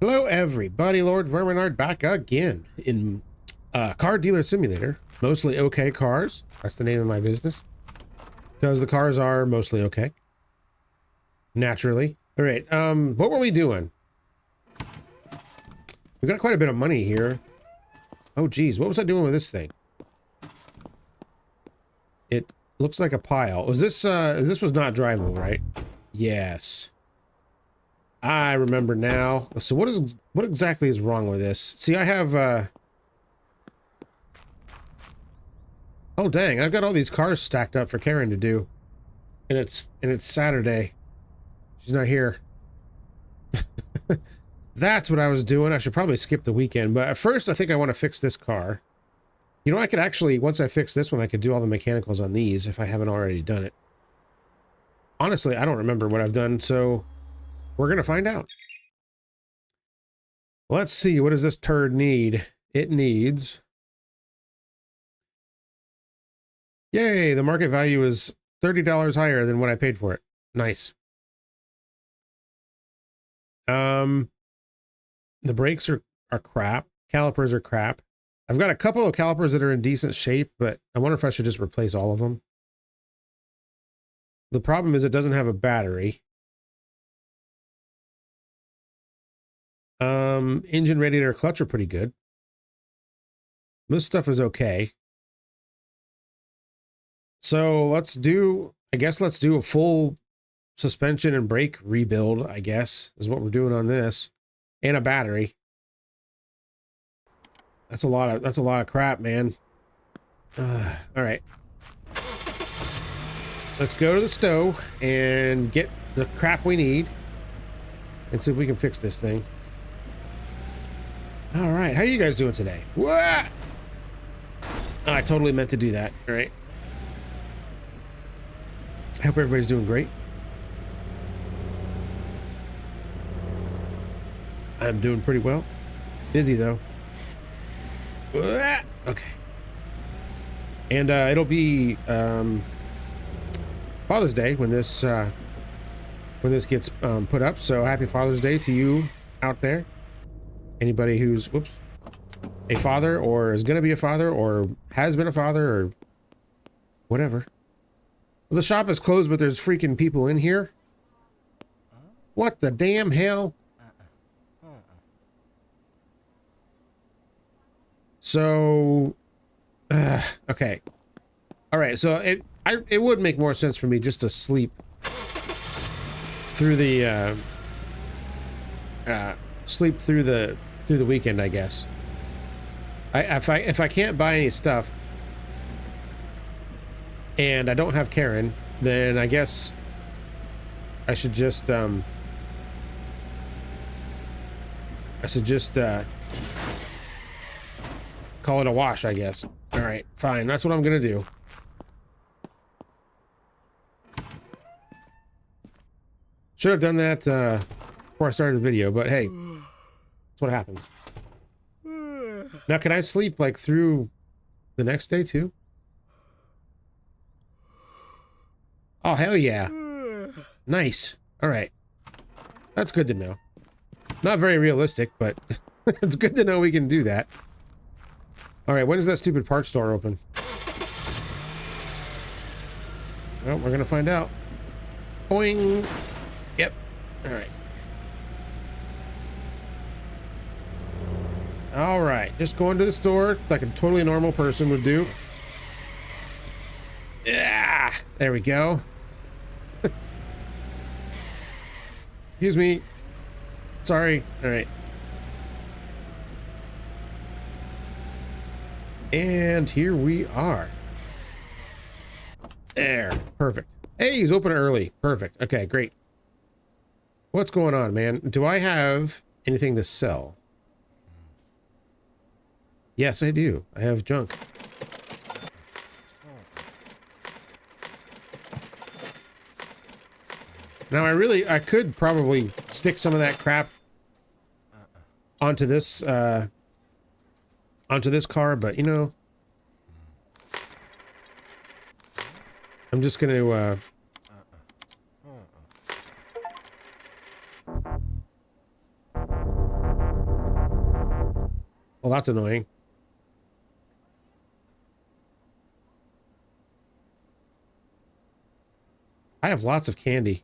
Hello everybody, Lord Verminard back again in Car Dealer Simulator. Mostly okay cars. That's the name of my business. Because the cars are mostly okay. Naturally. Alright, what were we doing? We got quite a bit of money here. Oh geez, what was I doing with this thing? It looks like a pile. Was this, this was not drivable, right? Yes. I remember now. So what exactly is wrong with this? See, I have, oh dang, I've got all these cars stacked up for Karen to do. And it's Saturday. She's not here. That's what I was doing. I should probably skip the weekend, but at first I think I want to fix this car. You know, I could actually, once I fix this one, I could do all the mechanicals on these if I haven't already done it. Honestly, I don't remember what I've done, so we're gonna find out. Let's see, what does this turd need? It needs... Yay, the market value is $30 higher than what I paid for it. Nice. The brakes are crap. Calipers are crap. I've got a couple of calipers that are in decent shape, but I wonder if I should just replace all of them. The problem is it doesn't have a battery. Engine, radiator, clutch are pretty good. This stuff is okay. So let's do, I guess let's do a full suspension and brake rebuild, I guess, is what we're doing on this. And a battery. That's a lot of crap, man. All right. Let's go to the stove and get the crap we need and see if we can fix this thing. All right, how are you guys doing today? What? Oh, I totally meant to do that. All right. I hope everybody's doing great. I'm doing pretty well. Busy though. Okay. And it'll be Father's Day when this gets put up. So happy Father's Day to you out there. Anybody who's a father or is gonna be a father or has been a father or whatever. Well, the shop is closed, but there's freaking people in here. What the damn hell? So, okay. All right. So it would make more sense for me just to sleep through the weekend, I guess. If I can't buy any stuff and I don't have Karen, then I guess I should just call it a wash, I guess. All right, fine. That's what I'm gonna do. Should have done that before I started the video, but hey, that's what happens. Now, can I sleep like through the next day too? Oh, hell yeah. Nice. All right. That's good to know. Not very realistic, but it's good to know we can do that. All right, when is that stupid parts store open? Well, we're gonna find out. Boing. Yep. All right. All right, just going to the store like a totally normal person would do. Yeah, there we go. Excuse me. Sorry. All right. And here we are. There. Perfect. Hey, he's open early. Perfect. Okay, great. What's going on, man? Do I have anything to sell? Yes, I do. I have junk. Now, I could probably stick some of that crap onto this car, but you know, I'm just gonna Well, that's annoying. I have lots of candy.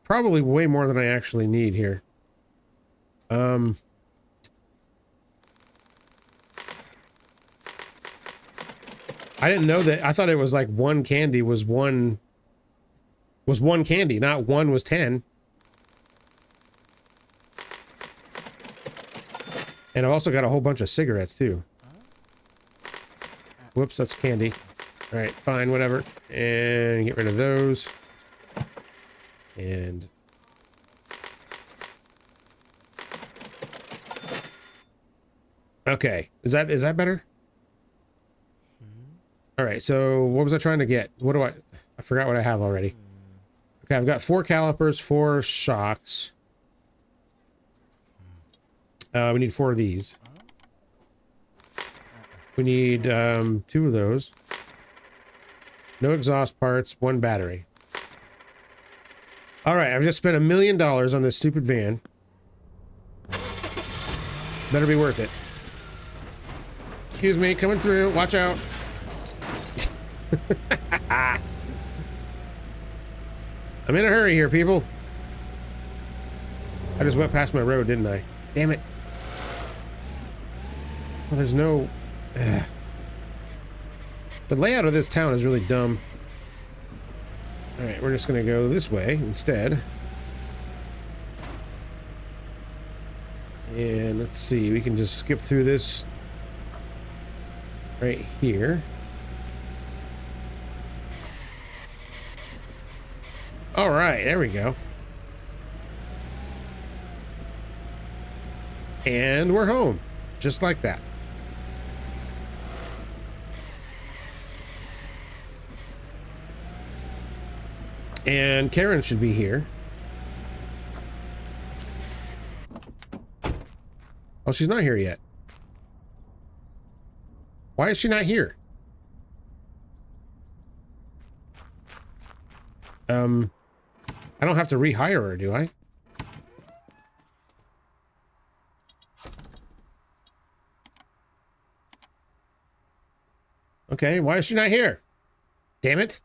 Probably way more than I actually need here. I didn't know that. I thought it was like one candy was one candy, not one was 10. And I've also got a whole bunch of cigarettes too. Whoops, that's candy. All right, fine, whatever. And get rid of those. And okay, is that better? All right, so what was I trying to get? What do I forgot what I have already. Okay, I've got 4 calipers, 4 shocks. We need 4 of these. We need 2 of those. No exhaust parts, 1 battery. All right, I've just spent $1 million on this stupid van. Better be worth it. Excuse me, coming through. Watch out. I'm in a hurry here, people. I just went past my road, didn't I? Damn it. Well, there's no... The layout of this town is really dumb. Alright, we're just gonna go this way instead. And let's see, we can just skip through this right here. Alright, there we go. And we're home. Just like that. And Karen should be here. Oh, she's not here yet. Why is she not here? I don't have to rehire her, do I? Okay, why is she not here? Damn it.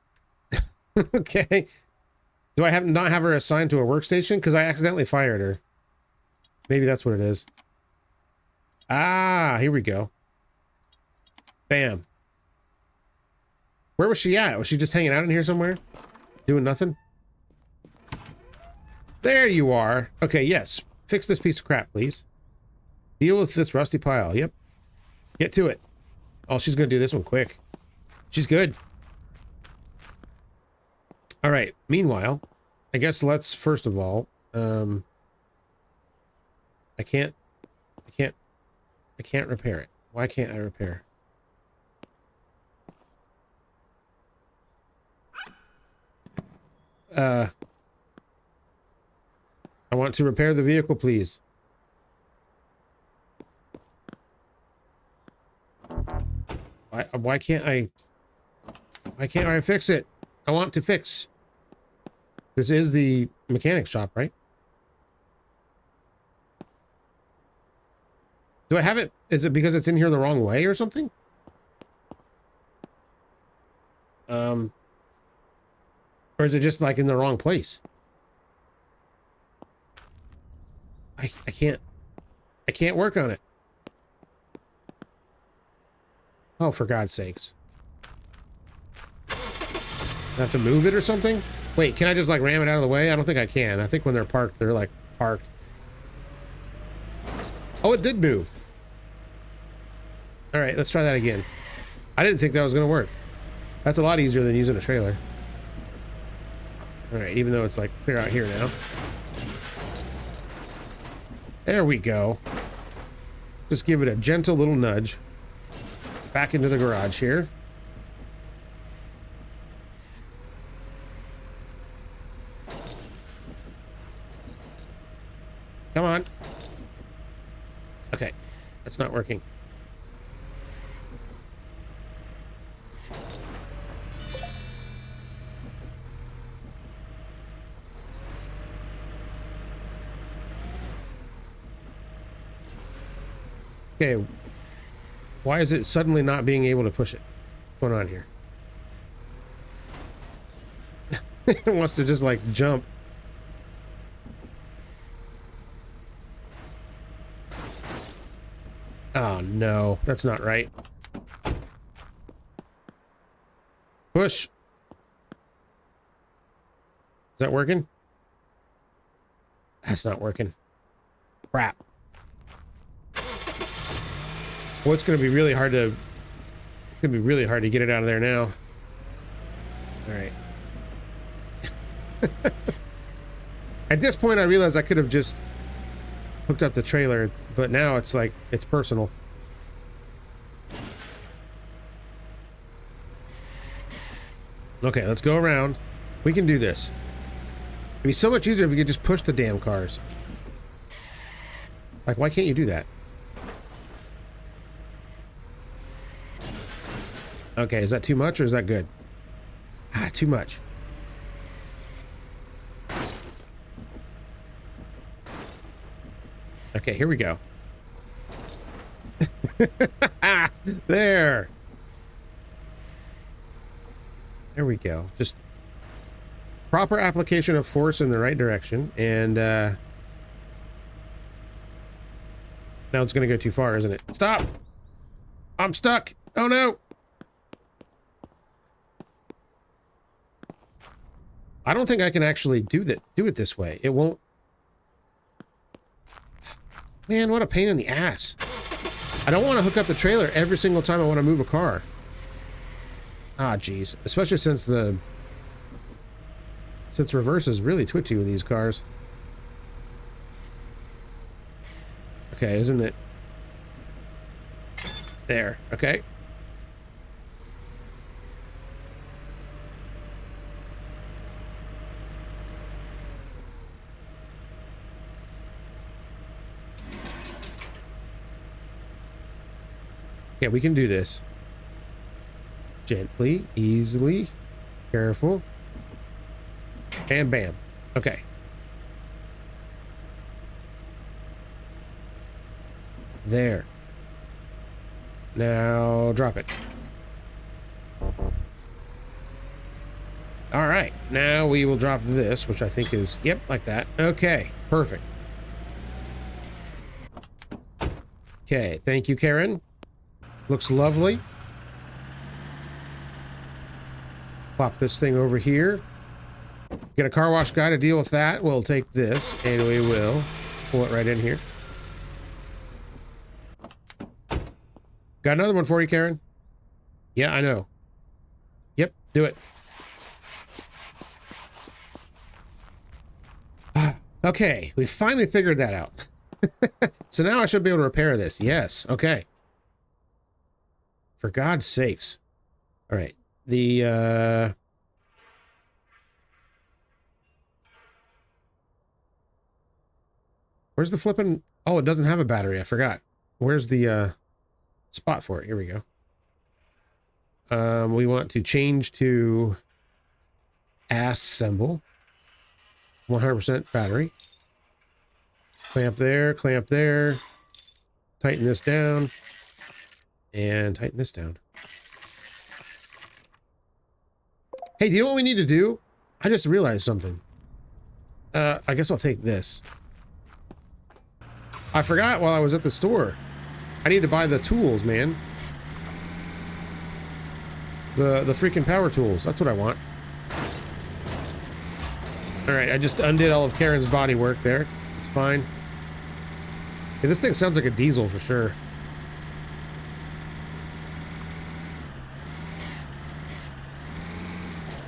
Okay. Do I not have her assigned to a workstation? Because I accidentally fired her. Maybe that's what it is. Ah, here we go. Bam. Where was she at? Was she just hanging out in here somewhere? Doing nothing? There you are. Okay, yes. Fix this piece of crap, please. Deal with this rusty pile. Yep. Get to it. Oh, she's gonna do this one quick. She's good. All right. Meanwhile, I guess let's first of all, I can't repair it. Why can't I repair? I want to repair the vehicle, please. Why can't I fix it? I want to fix. This is the mechanic shop, right? Do I have it? Is it because it's in here the wrong way or something? Or is it just like in the wrong place? I can't work on it. Oh, for God's sakes. I have to move it or something? Wait, can I just like ram it out of the way? I don't think I can. I think when they're parked, they're like parked. Oh, it did move. All right, let's try that again. I didn't think that was going to work. That's a lot easier than using a trailer. All right, even though it's like clear out here now. There we go. Just give it a gentle little nudge. Back into the garage here. Come on. Okay, that's not working. Okay. Why is it suddenly not being able to push it? What's going on here? It wants to just like jump. Oh no, that's not right. Push. Is that working? That's not working. Crap. Well, it's gonna be really hard to... It's gonna be really hard to get it out of there now. Alright. At this point, I realized I could have just hooked up the trailer, but now it's like, it's personal. Okay, let's go around. We can do this. It'd be so much easier if we could just push the damn cars. Like, why can't you do that? Okay, is that too much or is that good? Ah, too much. Okay, here we go. There. There we go. Just proper application of force in the right direction, and now it's going to go too far, isn't it? Stop! I'm stuck! Oh no! I don't think I can actually do it this way. It won't. Man, what a pain in the ass. I don't want to hook up the trailer every single time I want to move a car. Ah, geez. Especially since reverse is really twitchy with these cars. Okay, isn't it? There, okay. Okay, we can do this. Gently, easily, careful. And bam. Okay. There. Now drop it. All right. Now we will drop this, which I think is, yep, like that. Okay. Perfect. Okay. Thank you, Karen. Looks lovely. Plop this thing over here. Get a car wash guy to deal with that. We'll take this and we will pull it right in here. Got another one for you, Karen. Yeah, I know. Yep, do it. Okay, we finally figured that out. So now I should be able to repair this. Yes, okay. For God's sakes. All right. The, where's the flipping? Oh, it doesn't have a battery. I forgot. Where's the, spot for it? Here we go. We want to change to assemble. 100% battery. Clamp there, tighten this down, and tighten this down. Hey, do you know what we need to do? I just realized something. I guess I'll take this. I forgot while I was at the store. I need to buy the tools, man. The freaking power tools. That's what I want. Alright, I just undid all of Karen's body work there. It's fine. Hey, this thing sounds like a diesel for sure.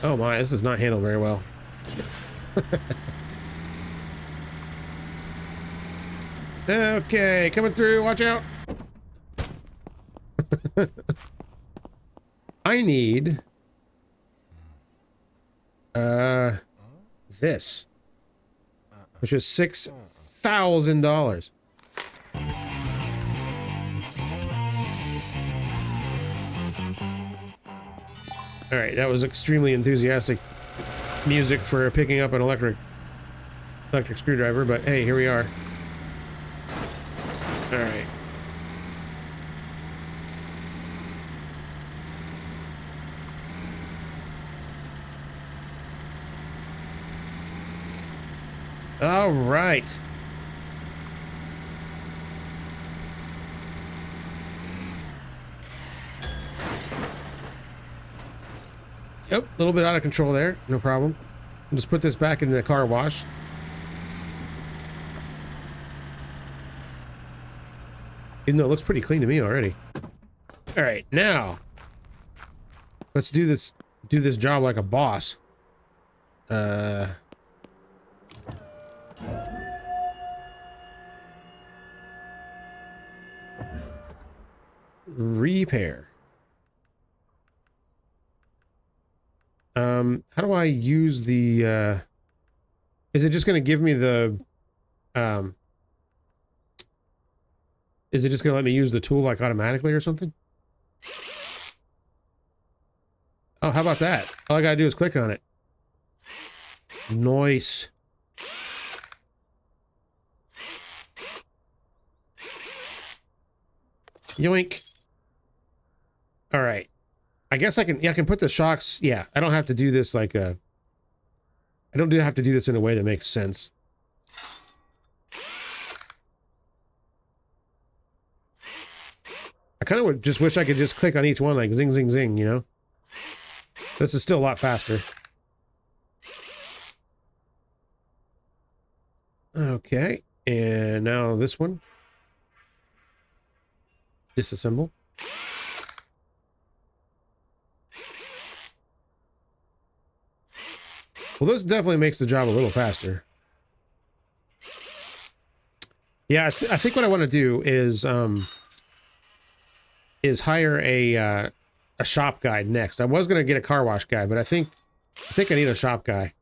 Oh my, this is not handled very well. Okay, coming through, watch out. I need this, which is $6,000. All right, that was extremely enthusiastic music for picking up an electric screwdriver, but hey, here we are. All right. All right. Yep, a little bit out of control there. No problem. I'll just put this back in the car wash. Even though it looks pretty clean to me already. All right, now let's do this job like a boss. Repair. How do I use the is it just going to give me the is it just going to let me use the tool like automatically or something? Oh, how about that? All I got to do is click on it. Nice. Yoink. All right. I guess I can put the shocks. Yeah, I don't have to do this like a I don't have to do this in a way that makes sense. I kind of just wish I could just click on each one like zing, zing, zing, you know? This is still a lot faster. Okay, and now this one. Disassemble. Well, this definitely makes the job a little faster. Yeah, I think what I want to do is hire a shop guy next. I was gonna get a car wash guy, but I think I need a shop guy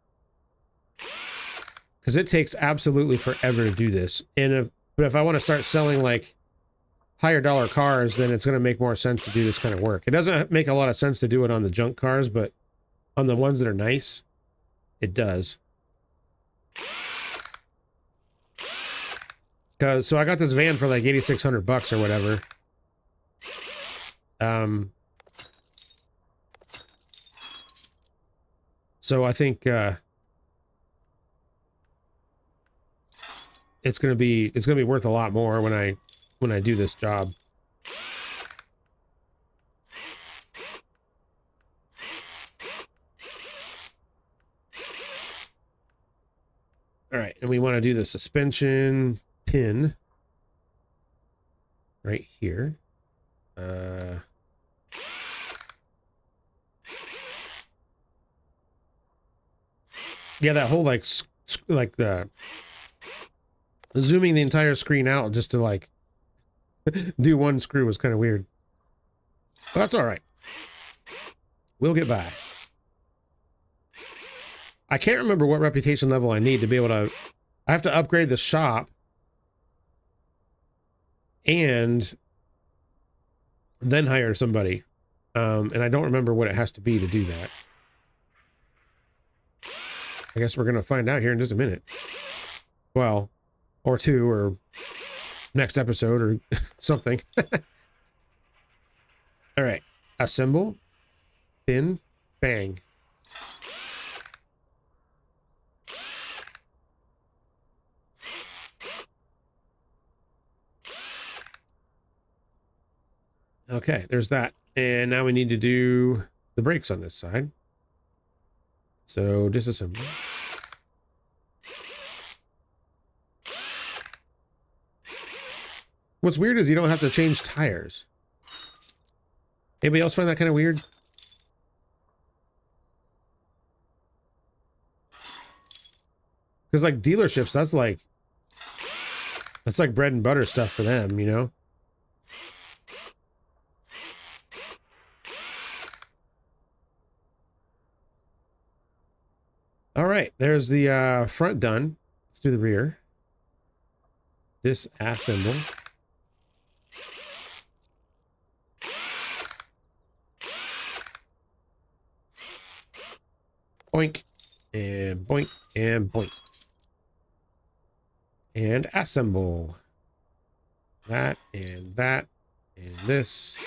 because it takes absolutely forever to do this. And but if I want to start selling like higher dollar cars, then it's gonna make more sense to do this kind of work. It doesn't make a lot of sense to do it on the junk cars, but on the ones that are nice, it does. Cause so I got this van for like $8,600 or whatever. So I think it's gonna be worth a lot more when I do this job. All right, and we want to do the suspension pin right here. Yeah, that whole like the zooming the entire screen out just to like do one screw was kind of weird. But that's all right. We'll get by. I can't remember what reputation level I need to be able to... I have to upgrade the shop. And then hire somebody. And I don't remember what it has to be to do that. I guess we're going to find out here in just a minute. Well, or two, or next episode, or something. All right. Assemble. Pin. Bang. Okay, there's that. And now we need to do the brakes on this side. So disassemble. What's weird is you don't have to change tires. Anybody else find that kind of weird? Because like dealerships, that's like bread and butter stuff for them, you know? All right, there's the front done. Let's do the rear. Disassemble. Boink, and boink, and boink. And assemble. That, and this.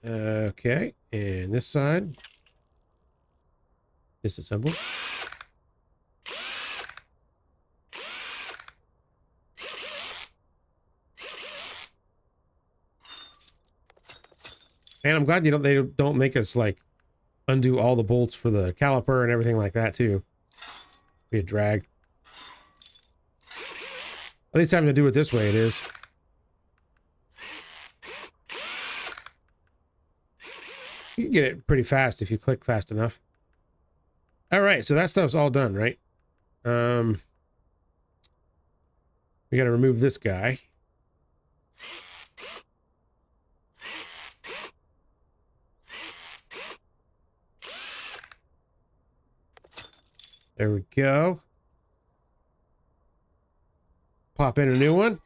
Okay, and this side. Disassemble. And I'm glad they don't make us like undo all the bolts for the caliper and everything like that too. Be a drag. At least having to do it this way it is. You can get it pretty fast if you click fast enough. All right, so that stuff's all done, right? We got to remove this guy. There we go. Pop in a new one.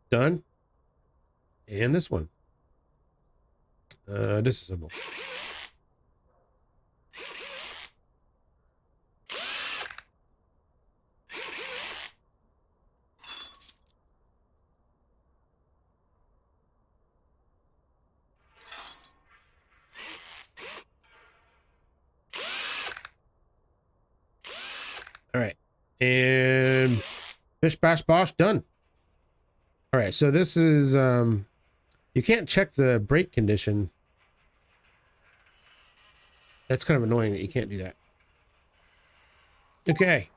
Done. And this one. Disassemble. All right. And bish bash bosh, done. All right, so this is you can't check the brake condition. That's kind of annoying that you can't do that. Okay.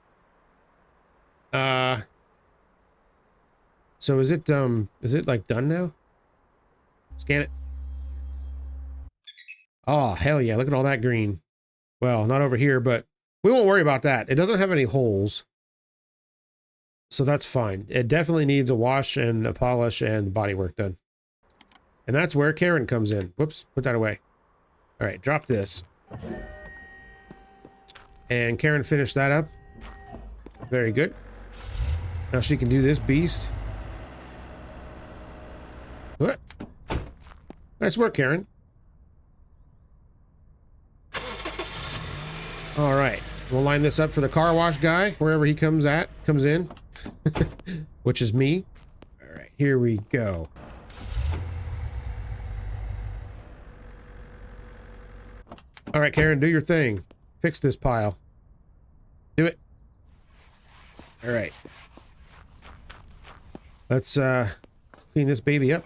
So is it like done now? Scan it. Oh, hell yeah, look at all that green. Well, not over here, but we won't worry about that. It doesn't have any holes. So that's fine. It definitely needs a wash and a polish and body work done. And that's where Karen comes in. Whoops, put that away. All right, drop this. And Karen finished that up. Very good. Now she can do this beast. What? Nice work, Karen. All right, we'll line this up for the car wash guy, wherever he comes in, which is me. All right, here we go. All right, Karen, do your thing. Fix this pile. Do it. All right. Let's clean this baby up.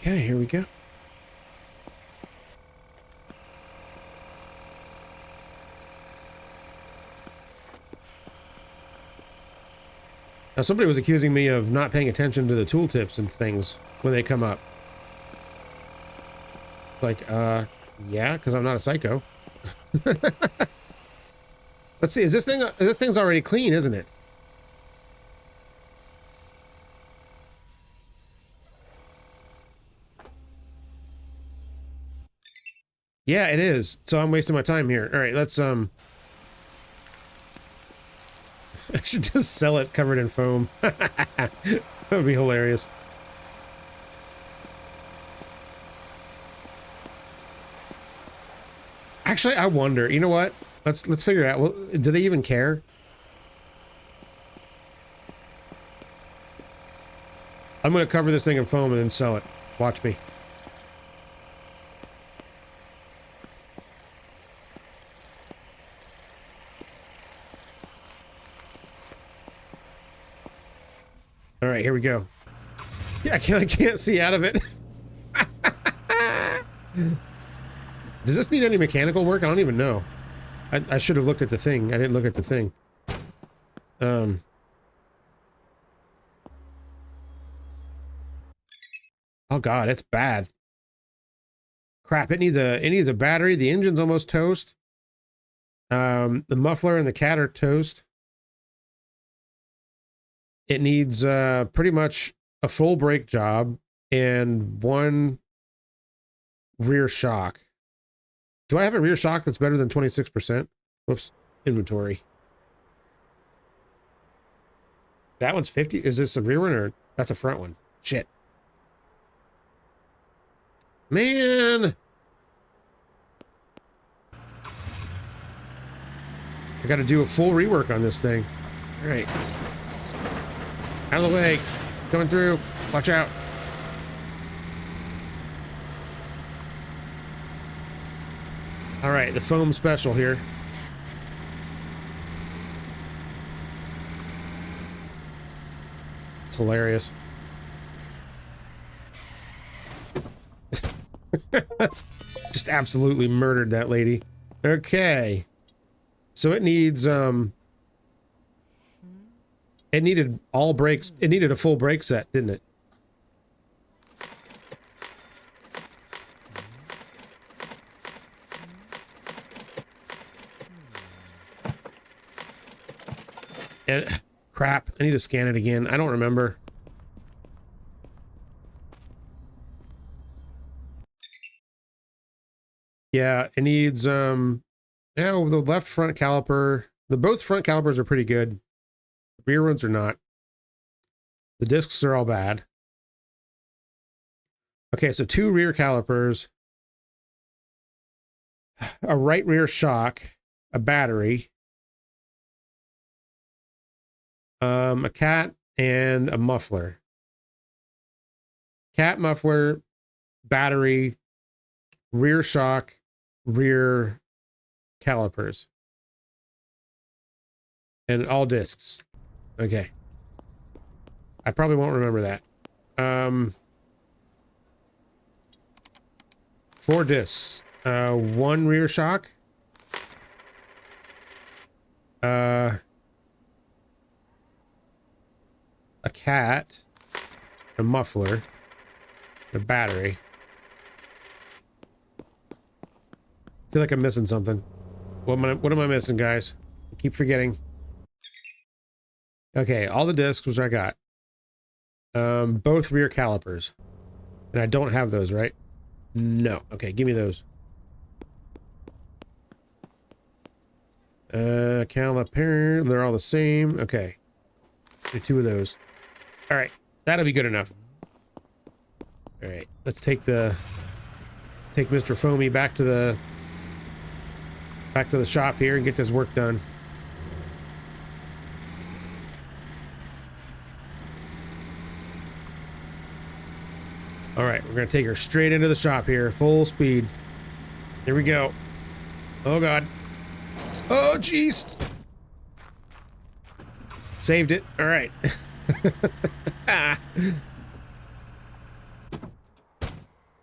Okay, here we go. Now, somebody was accusing me of not paying attention to the tooltips and things when they come up. It's like, yeah, because I'm not a psycho. Let's see, this thing's already clean, isn't it? Yeah, it is. So I'm wasting my time here. All right, let's I should just sell it covered in foam. That would be hilarious. Actually, I wonder. You know what? Let's figure out. Well, do they even care? I'm gonna cover this thing in foam and then sell it. Watch me. All right, here we go. Yeah, I can't see out of it. Does this need any mechanical work? I don't even know. I should have looked at the thing. I didn't look at the thing. Oh god, it's bad. Crap, it needs a battery. The engine's almost toast. The muffler and the cat are toast. It needs pretty much a full brake job and one rear shock. Do I have a rear shock that's better than 26%? Whoops, inventory. That one's 50. Is this a rear one or that's a front one? Shit. Man. I got to do a full rework on this thing. All right. Out of the way. Coming through. Watch out. All right, the foam special here. It's hilarious. Just absolutely murdered that lady. Okay. So it needs, it needed all brakes. It needed a full brake set, didn't it? And crap, I need to scan it again. I don't remember. Yeah, it needs, yeah, the left front caliper. Both front calipers are pretty good. The rear ones are not. The discs are all bad. Okay, so 2 rear calipers, a right rear shock, a battery, a cat, and a muffler. Cat, muffler, battery, rear shock, rear calipers, and all discs. Okay. I probably won't remember that. 4 discs. 1 rear shock. A cat. A muffler. A battery. I feel like I'm missing something. What am I missing, guys? I keep forgetting. Okay, all the discs, which I got. Both rear calipers. And I don't have those, right? No. Okay, give me those. Caliper, they're all the same. Okay. Do 2 of those. All right, that'll be good enough. All right, let's take Mr. Foamy back to the shop here and get this work done. All right, we're gonna take her straight into the shop here, full speed. Here we go. Oh God. Oh jeez. Saved it. All right.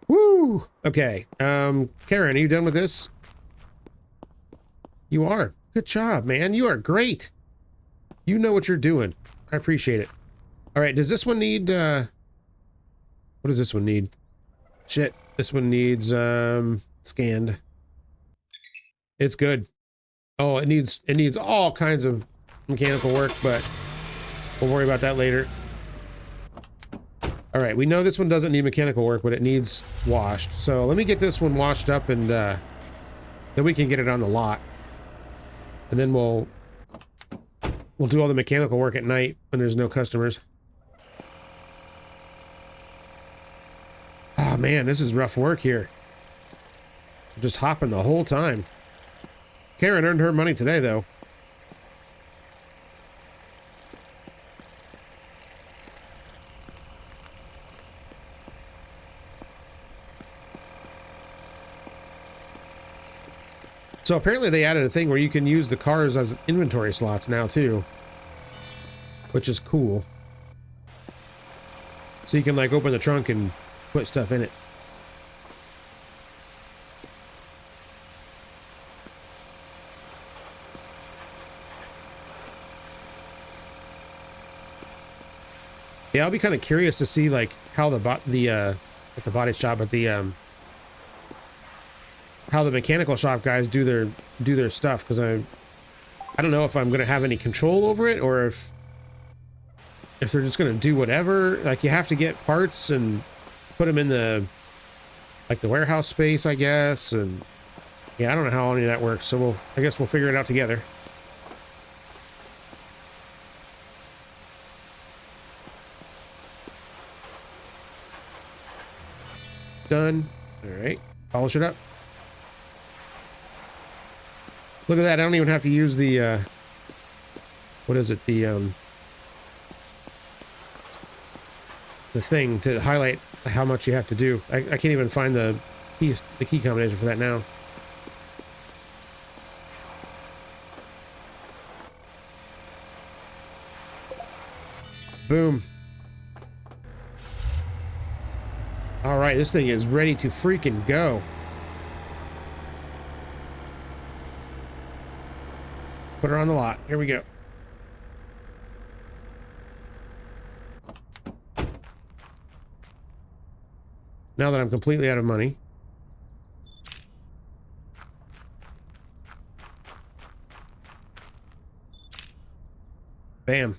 Woo. Okay. Karen, are you done with this? You are. Good job, man. You are great. You know what you're doing. I appreciate it. All right. Does this one need, what does this one need? Shit. This one needs, scanned. It's good. Oh, it needs all kinds of mechanical work, but we'll worry about that later. All right. We know this one doesn't need mechanical work, but it needs washed. So let me get this one washed up and, then we can get it on the lot. And then we'll do all the mechanical work at night when there's no customers. Oh man, this is rough work here. I'm just hopping the whole time. Karen earned her money today, though. So apparently they added a thing where you can use the cars as inventory slots now too, which is cool. So you can like open the trunk and put stuff in it. Yeah, I'll be kind of curious to see like how at the body shop at the how the mechanical shop guys do their stuff, because I don't know if I'm gonna have any control over it or if they're just gonna do whatever. Like you have to get parts and put them in the warehouse space, I guess, and yeah, I don't know how any of that works. So I guess we'll figure it out together. Done. All right. Polish it up. Look at that. I don't even have to use the, what is it? The thing to highlight how much you have to do. I can't even find the key combination for that now. Boom. All right, this thing is ready to freaking go. Put her on the lot. Here we go. Now that I'm completely out of money. Bam.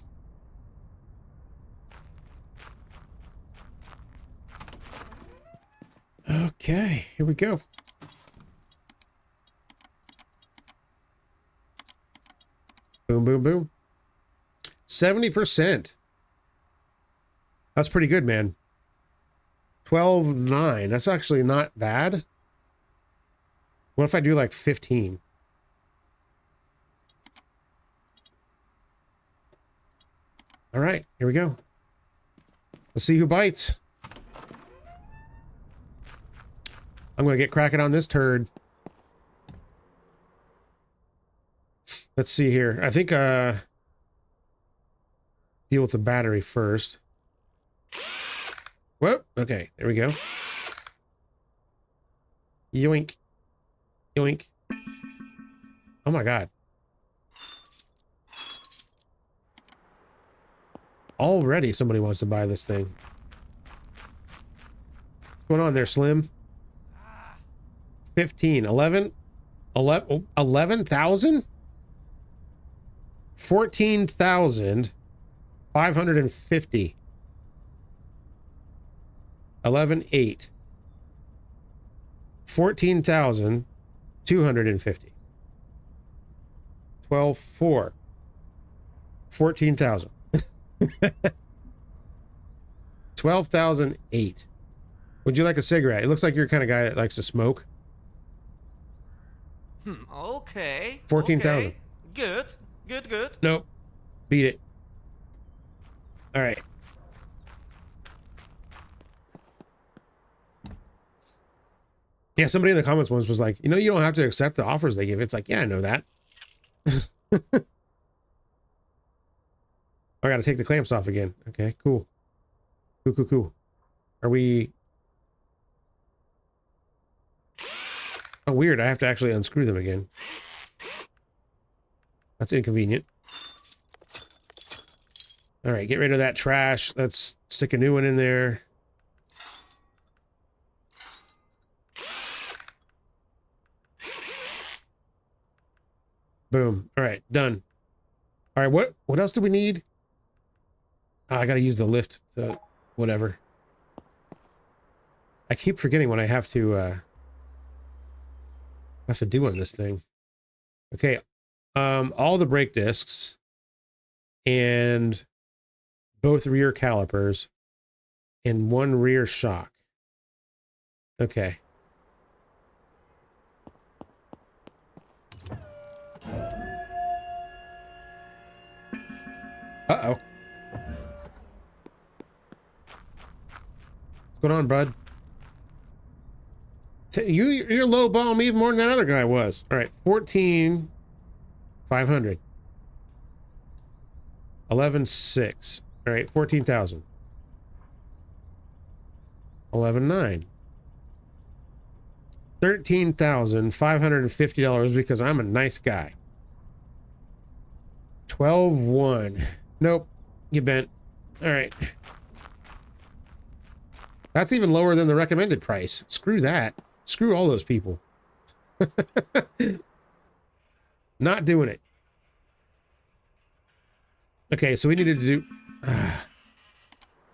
Okay, here we go. Boom, boom, boom. 70%. That's pretty good, man. 12.9. That's actually not bad. What if I do like 15? All right, here we go. Let's see who bites. I'm going to get cracking on this turd. Let's see here. I think, deal with the battery first. Whoop. Okay, there we go. Yoink. Yoink. Oh my god. Already somebody wants to buy this thing. What's going on there, Slim? 15, 11, 11,000? 14,550. 11,8. 14,250. 12,4. 14,000. 12,008. Would you like a cigarette? It looks like you're the kind of guy that likes to smoke. Okay. 14,000. Okay. Good. Good, good. Nope. Beat it. All right. Yeah, somebody in the comments once was like, you know, you don't have to accept the offers they give. It's like, yeah, I know that. I gotta take the clamps off again. Okay, cool. Cool, cool, cool. Are we... Oh, weird. I have to actually unscrew them again. That's inconvenient. All right, get rid of that trash. Let's stick a new one in there. Boom. All right, done. All right, what else do we need? Oh, I gotta use the lift to whatever. I keep forgetting what I have to do on this thing. Okay, all the brake discs and both rear calipers and one rear shock. Okay. Uh-oh. What's going on, bud? You're lowballing me even more than that other guy was. All right, 14,500. 11,600. All right, 14,000. 11,900. $13,550 because I'm a nice guy. 12,100. Nope, you bent. All right. That's even lower than the recommended price. Screw that. Screw all those people. Not doing it. Okay, so we needed to do...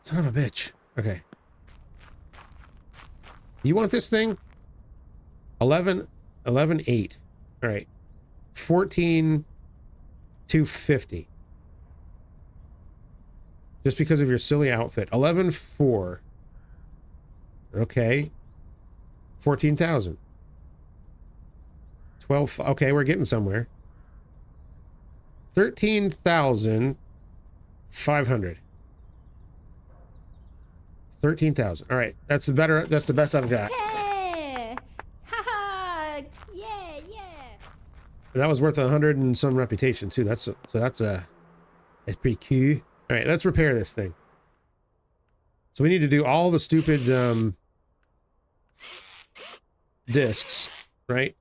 son of a bitch. Okay. You want this thing? 11,800. All right. 14,250. Just because of your silly outfit. 11,400. Okay. 14,000. 12. Okay, we're getting somewhere. 13,500. 13,000. All right, that's the better. That's the best I've got. Yeah! Haha! Yeah, yeah! And that was worth 100 and some reputation too. That's that's pretty cool. All right, let's repair this thing. So we need to do all the stupid discs, right?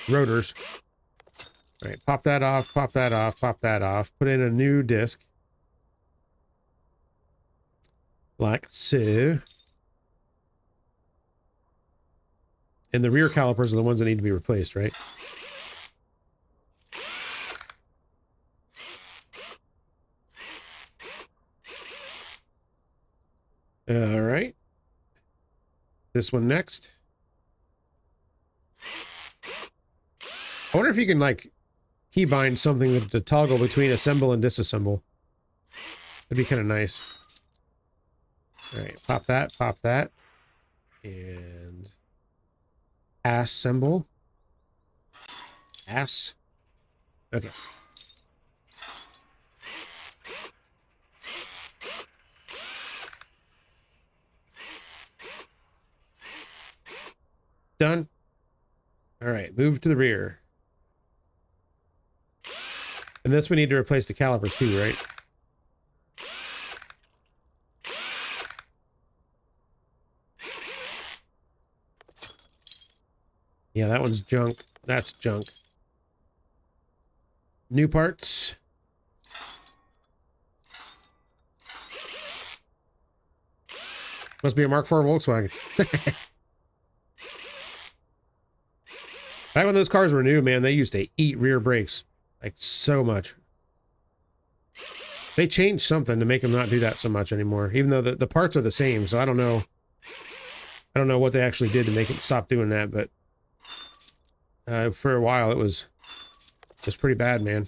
Rotors. All right, pop that off, pop that off, pop that off. Put in a new disc. Like so. And the rear calipers are the ones that need to be replaced, right? All right. This one next. I wonder if you can, like, keybind something to toggle between assemble and disassemble. That'd be kind of nice. All right, pop that. And assemble. Ass. Okay. Done. All right, move to the rear. And this we need to replace the calipers too, right? Yeah, that one's junk. That's junk. New parts. Must be a Mark IV Volkswagen. Back when those cars were new, man, they used to eat rear brakes. Like, so much. They changed something to make them not do that so much anymore. Even though the parts are the same, so I don't know. I don't know what they actually did to make it stop doing that, but for a while it was pretty bad, man.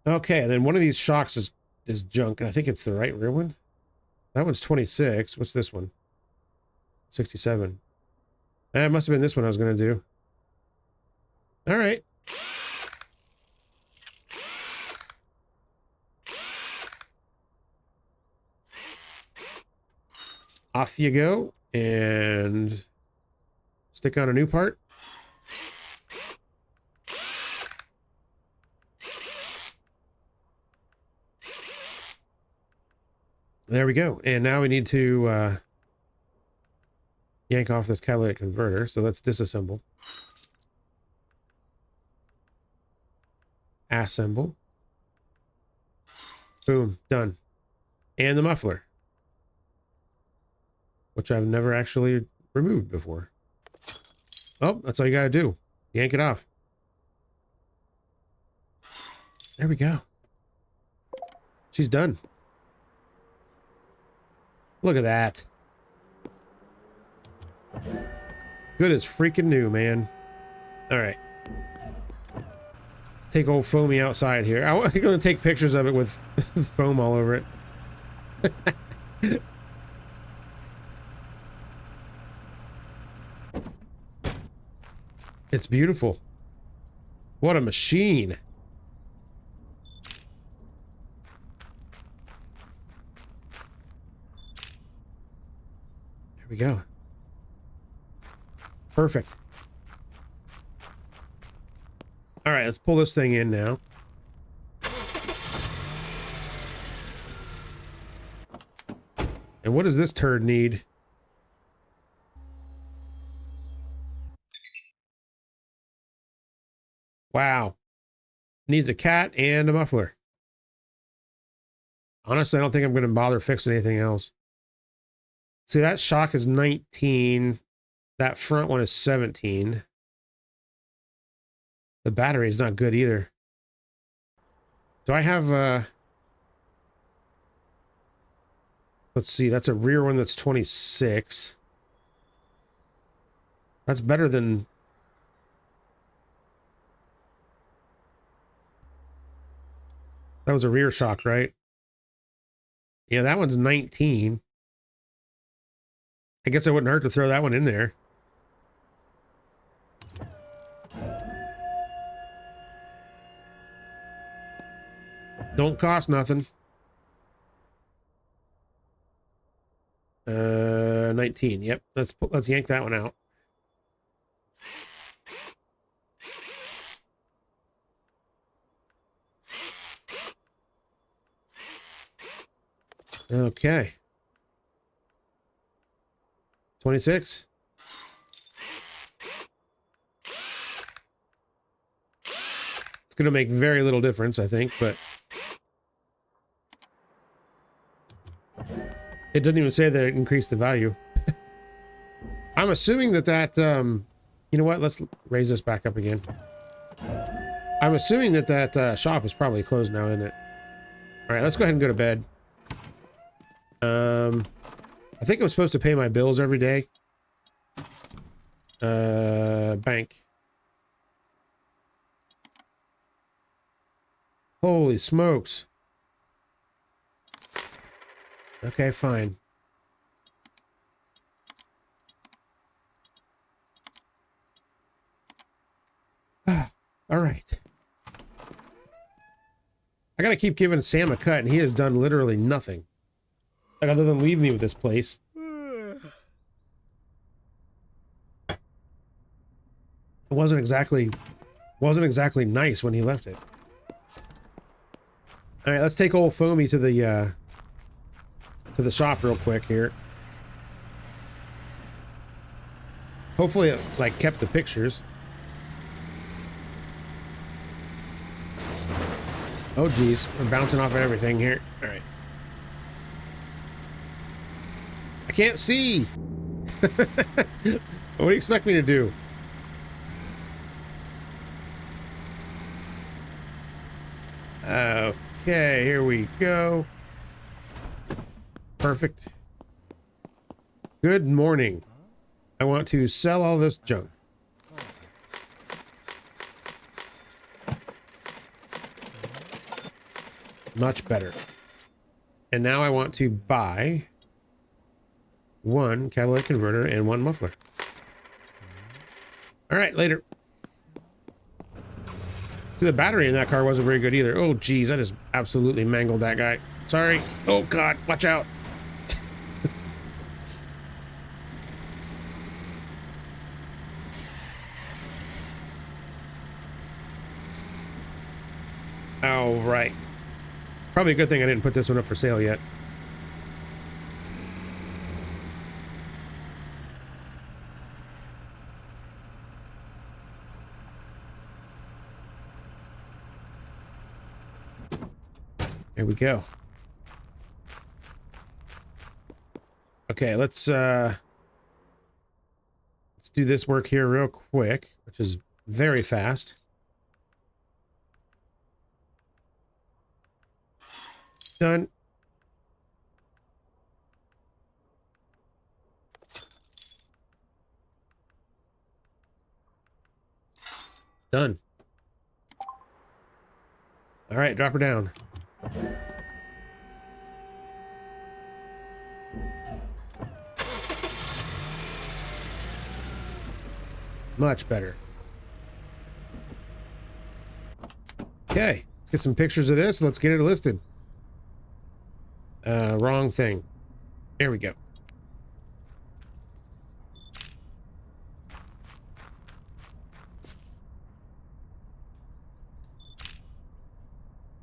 Okay, and then one of these shocks is junk, and I think it's the right rear one. That one's 26. What's this one? 67. It must have been this one I was going to do. All right. Off you go, and stick on a new part. There we go. And now we need to yank off this catalytic converter. So let's disassemble. Assemble. Boom. Done. And the muffler, which I've never actually removed before. Oh, that's all you gotta do. Yank it off. There we go. She's done. Look at that. Good as freaking new, man. All right. Let's take old Foamy outside here. I'm going to take pictures of it with foam all over it. It's beautiful. What a machine. There we go. Perfect. All right, let's pull this thing in now. And what does this turd need? Wow. Needs a cat and a muffler. Honestly, I don't think I'm going to bother fixing anything else. See, that shock is 19. That front one is 17. The battery is not good either. Do I have let's see, that's a rear one that's 26. That's better than... That was a rear shock, right? Yeah, that one's 19. I guess it wouldn't hurt to throw that one in there. Don't cost nothing. 19. Yep. Let's yank that one out. Okay. 26. It's going to make very little difference, I think, but it doesn't even say that it increased the value. I'm assuming that you know what? Let's raise this back up again. I'm assuming that shop is probably closed now, isn't it? All right, let's go ahead and go to bed. I think I'm supposed to pay my bills every day. Bank. Holy smokes. Okay, fine. All right. I gotta keep giving Sam a cut, and he has done literally nothing. Like, other than leave me with this place. It wasn't exactly nice when he left it. All right, let's take old Foamy to the shop real quick here. Hopefully it, like, kept the pictures. Oh, geez. We're bouncing off of everything here. All right. I can't see. What do you expect me to do? Okay, here we go. Perfect. Good morning. I want to sell all this junk. Much better. And now I want to buy one catalytic converter and one muffler. All right, later. See, the battery in that car wasn't very good either. Oh, geez, I just absolutely mangled that guy. Sorry. Oh, God, watch out. All right. Probably a good thing I didn't put this one up for sale yet. There we go. Okay, let's do this work here real quick, which is very fast. Done. Done. All right, drop her down. Much better. Okay, let's get some pictures of this. Let's get it listed. Wrong thing. There we go.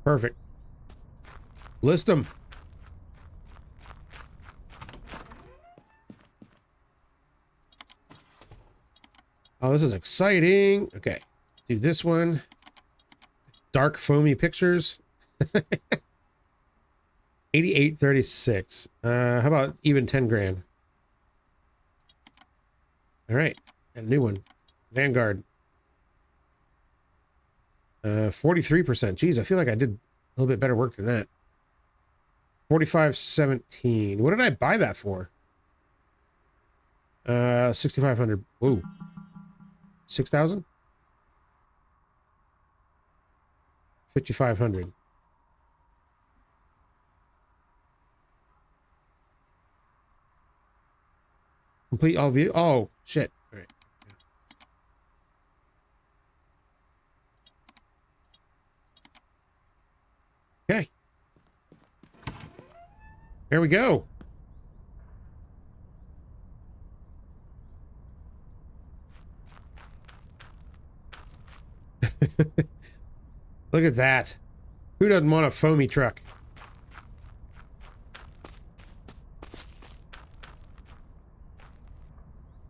Perfect. List them. Oh, this is exciting. Okay, do this one. Dark foamy pictures. 8836. How about even 10 grand? All right, and a new one. Vanguard. 43%. Geez, I feel like I did a little bit better work than that. 4517. What did I buy that for? 6500. Whoa. 6,000? 5,500. Complete all view. Oh, shit. All right. Okay. There we go. Look at that. Who doesn't want a foamy truck?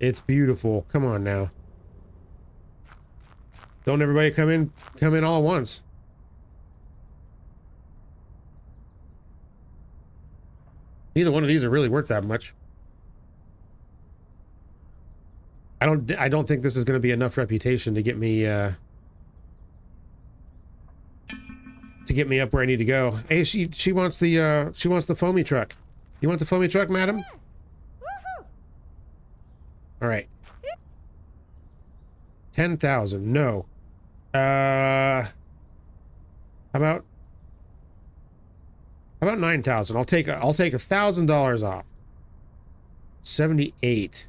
It's beautiful. Come on now. Don't everybody come in all at once. Neither one of these are really worth that much. I don't think this is going to be enough reputation to get me up where I need to go. Hey, she wants the foamy truck. You want the foamy truck, madam? All right. 10,000. No. How about 9,000? I'll take $1,000 off. 78.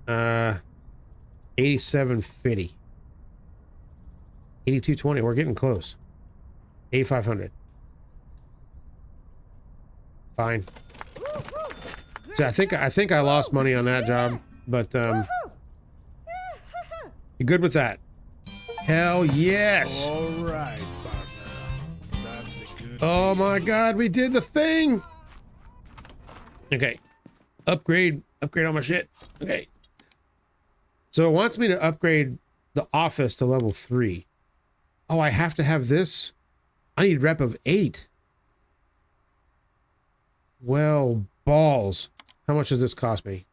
87.50. 82.20. We're getting close. 8,500. Fine. So I think I lost money on that job, but you good with that? Hell yes. All right, partner. That's the good. Oh my god, we did the thing. Okay. Upgrade all my shit. Okay. So it wants me to upgrade the office to level 3. Oh, I have to have this? I need rep of 8. Well, balls. How much does this cost me?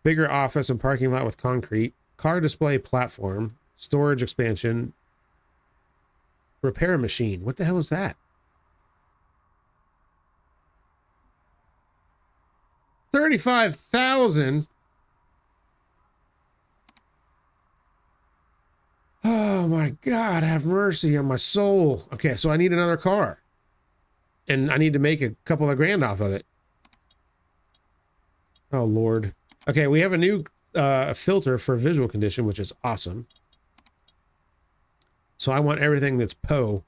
Bigger office and parking lot with concrete. Car display platform. Storage expansion. Repair machine. What the hell is that? 35,000? Oh my God, have mercy on my soul. Okay, so I need another car. And I need to make a couple of grand off of it. Oh, Lord. Okay, we have a new filter for visual condition, which is awesome. So I want everything that's PO.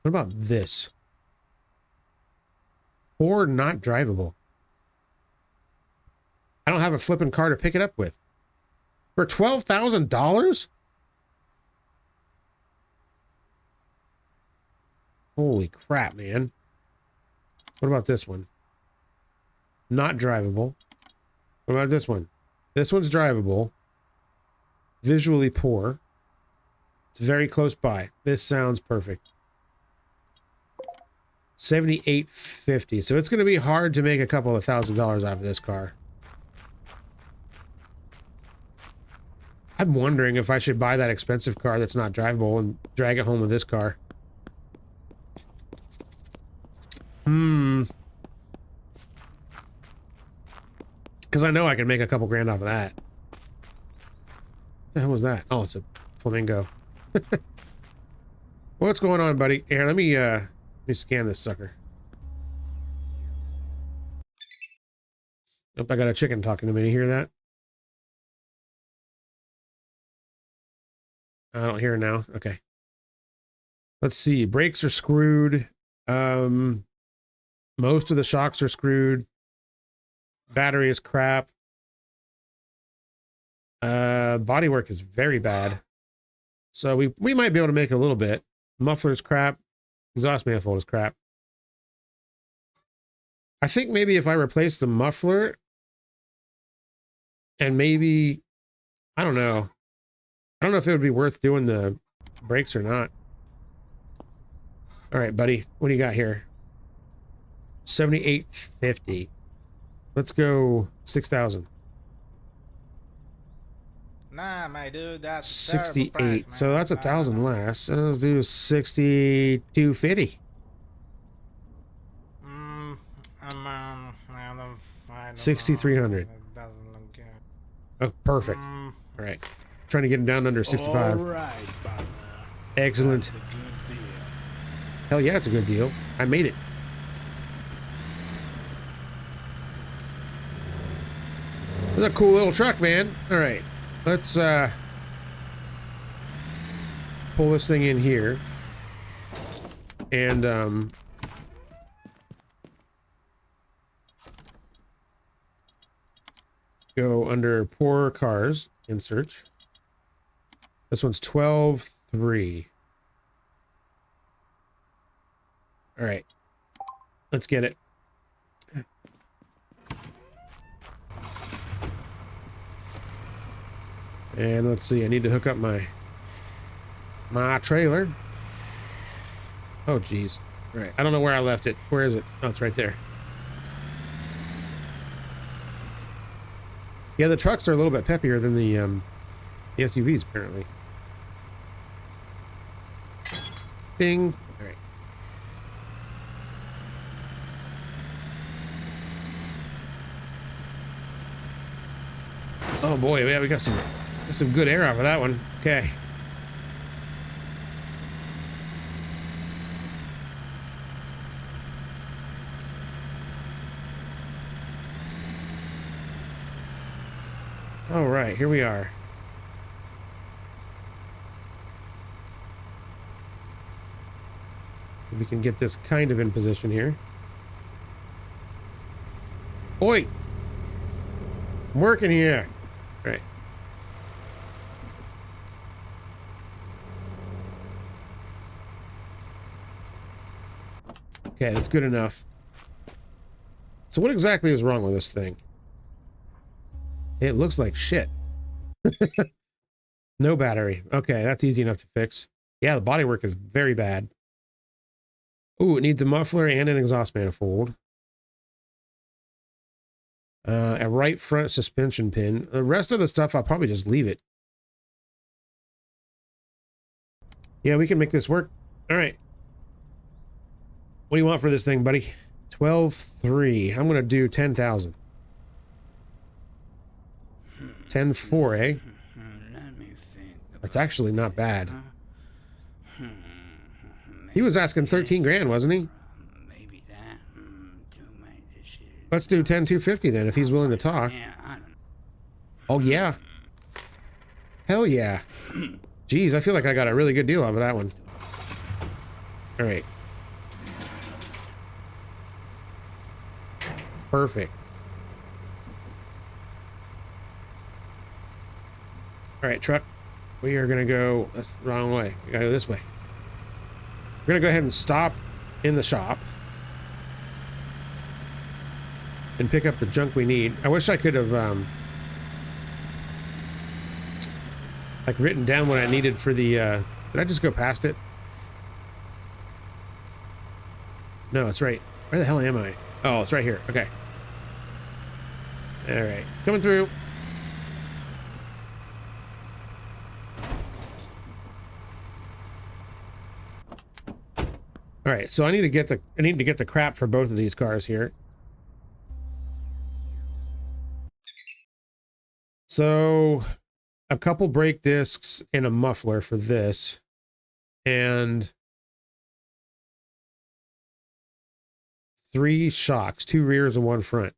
What about this? Or not drivable. I don't have a flipping car to pick it up with. For $12,000? Holy crap, man. What about this one? Not drivable. What about this one? This one's drivable. Visually poor. It's very close by. This sounds perfect. 78.50. So it's going to be hard to make a couple of $1,000s off of this car. I'm wondering if I should buy that expensive car that's not drivable and drag it home with this car. Because I know I can make a couple grand off of that. What the hell was that? Oh, it's a flamingo. What's going on, buddy? Here, let me scan this sucker. Nope, I got a chicken talking to me. You hear that? I don't hear it now. Okay. Let's see. Brakes are screwed. Most of the shocks are screwed. Battery is crap. Bodywork is very bad. So we might be able to make a little bit. Muffler's crap. Exhaust manifold is crap. I think maybe if I replace the muffler and maybe, I don't know. I don't know if it would be worth doing the brakes or not. All right, buddy. What do you got here? 78.50. Let's go 6,000. Nah, my dude, that's 68. Price, man. So that's 1,000 less. So let's do 62.50. 6,300. It doesn't look good. Oh, perfect. Mm, All right. Trying to get him down under 65. all right, partner. Excellent. That's the good deal. Hell yeah, it's a good deal. I made it. This is a cool little truck, man. All right. Let's pull this thing in here. And go under poor cars and search. This one's 12.3. All right. Let's get it. And let's see, I need to hook up my trailer. Oh geez. All right. I don't know where I left it. Where is it? Oh, it's right there. Yeah, the trucks are a little bit peppier than the SUVs apparently. Ding. All right. Oh boy, yeah, we got some good air out of that one. Okay. All right, here we are. We can get this kind of in position here. Oi! I'm working here. All right. Okay, that's good enough. So what exactly is wrong with this thing? It looks like shit. No battery. Okay, that's easy enough to fix. Yeah, the bodywork is very bad. Ooh, it needs a muffler and an exhaust manifold. A right front suspension pin. The rest of the stuff, I'll probably just leave it. Yeah, we can make this work. All right. What do you want for this thing, buddy? 12.3. I'm going to do 10,000. 10.4, eh? That's actually not bad. He was asking 13 grand, wasn't he? Let's do 10,250 then, if he's willing to talk. Oh, yeah. Hell yeah. Jeez, I feel like I got a really good deal out of that one. All right. Perfect. All right, truck. We are going to go... That's the wrong way. We got to go this way. We're going to go ahead and stop in the shop. And pick up the junk we need. I wish I could have, like, written down what I needed for the, did I just go past it? No, it's right. Where the hell am I? Oh, it's right here. Okay. All right. Coming through. All right. So I need to get the crap for both of these cars here. So a couple brake discs and a muffler for this. And 3 shocks, 2 rears and 1 front.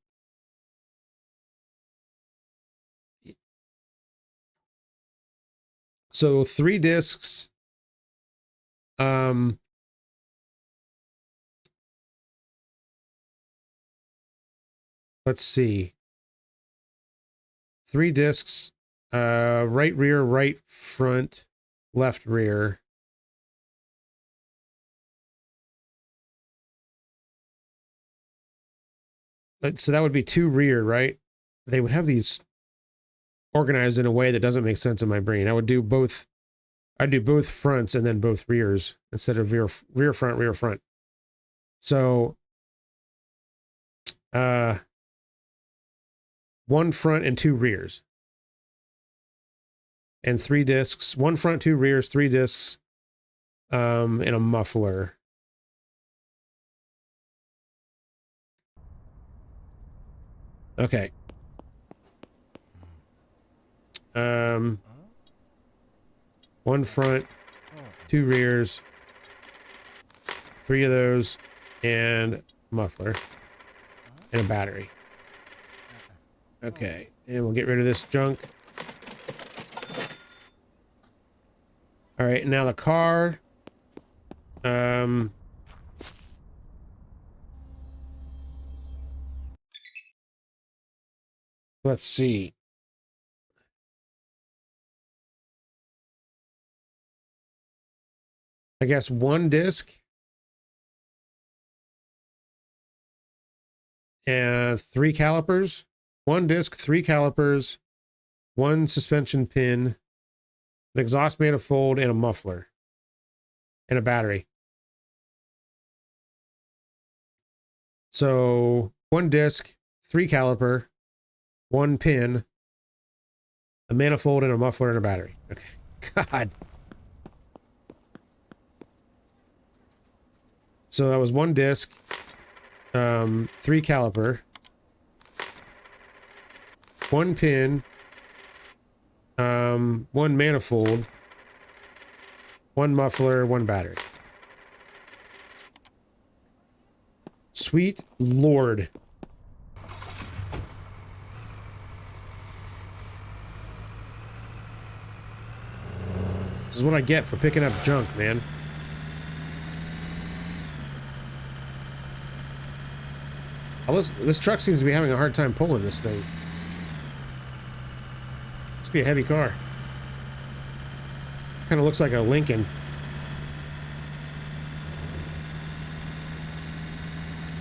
So 3 discs. Let's see. 3 discs, right rear, right front, left rear. So that would be 2 rear, right? They would have these organized in a way that doesn't make sense in my brain. I'd do both fronts and then both rears instead of rear front, rear front. So 1 front and 2 rears. And 3 discs, 1 front, 2 rears, 3 discs, and a muffler. Okay. One front, 2 rears, 3 of those, and muffler, and a battery. Okay, and we'll get rid of this junk. All right, now the car. Let's see. I guess 1 disc and 3 calipers. 1 disc, 3 calipers, 1 suspension pin, an exhaust manifold, and a muffler, and a battery. So 1 disc, 3 caliper, 1 pin, a manifold, and a muffler, and a battery. Okay. God. So that was 1 disc, 3 caliper, 1 pin, 1 manifold, 1 muffler, 1 battery. Sweet Lord. This is what I get for picking up junk, man. Oh, this truck seems to be having a hard time pulling this thing. Must be a heavy car. Kind of looks like a Lincoln.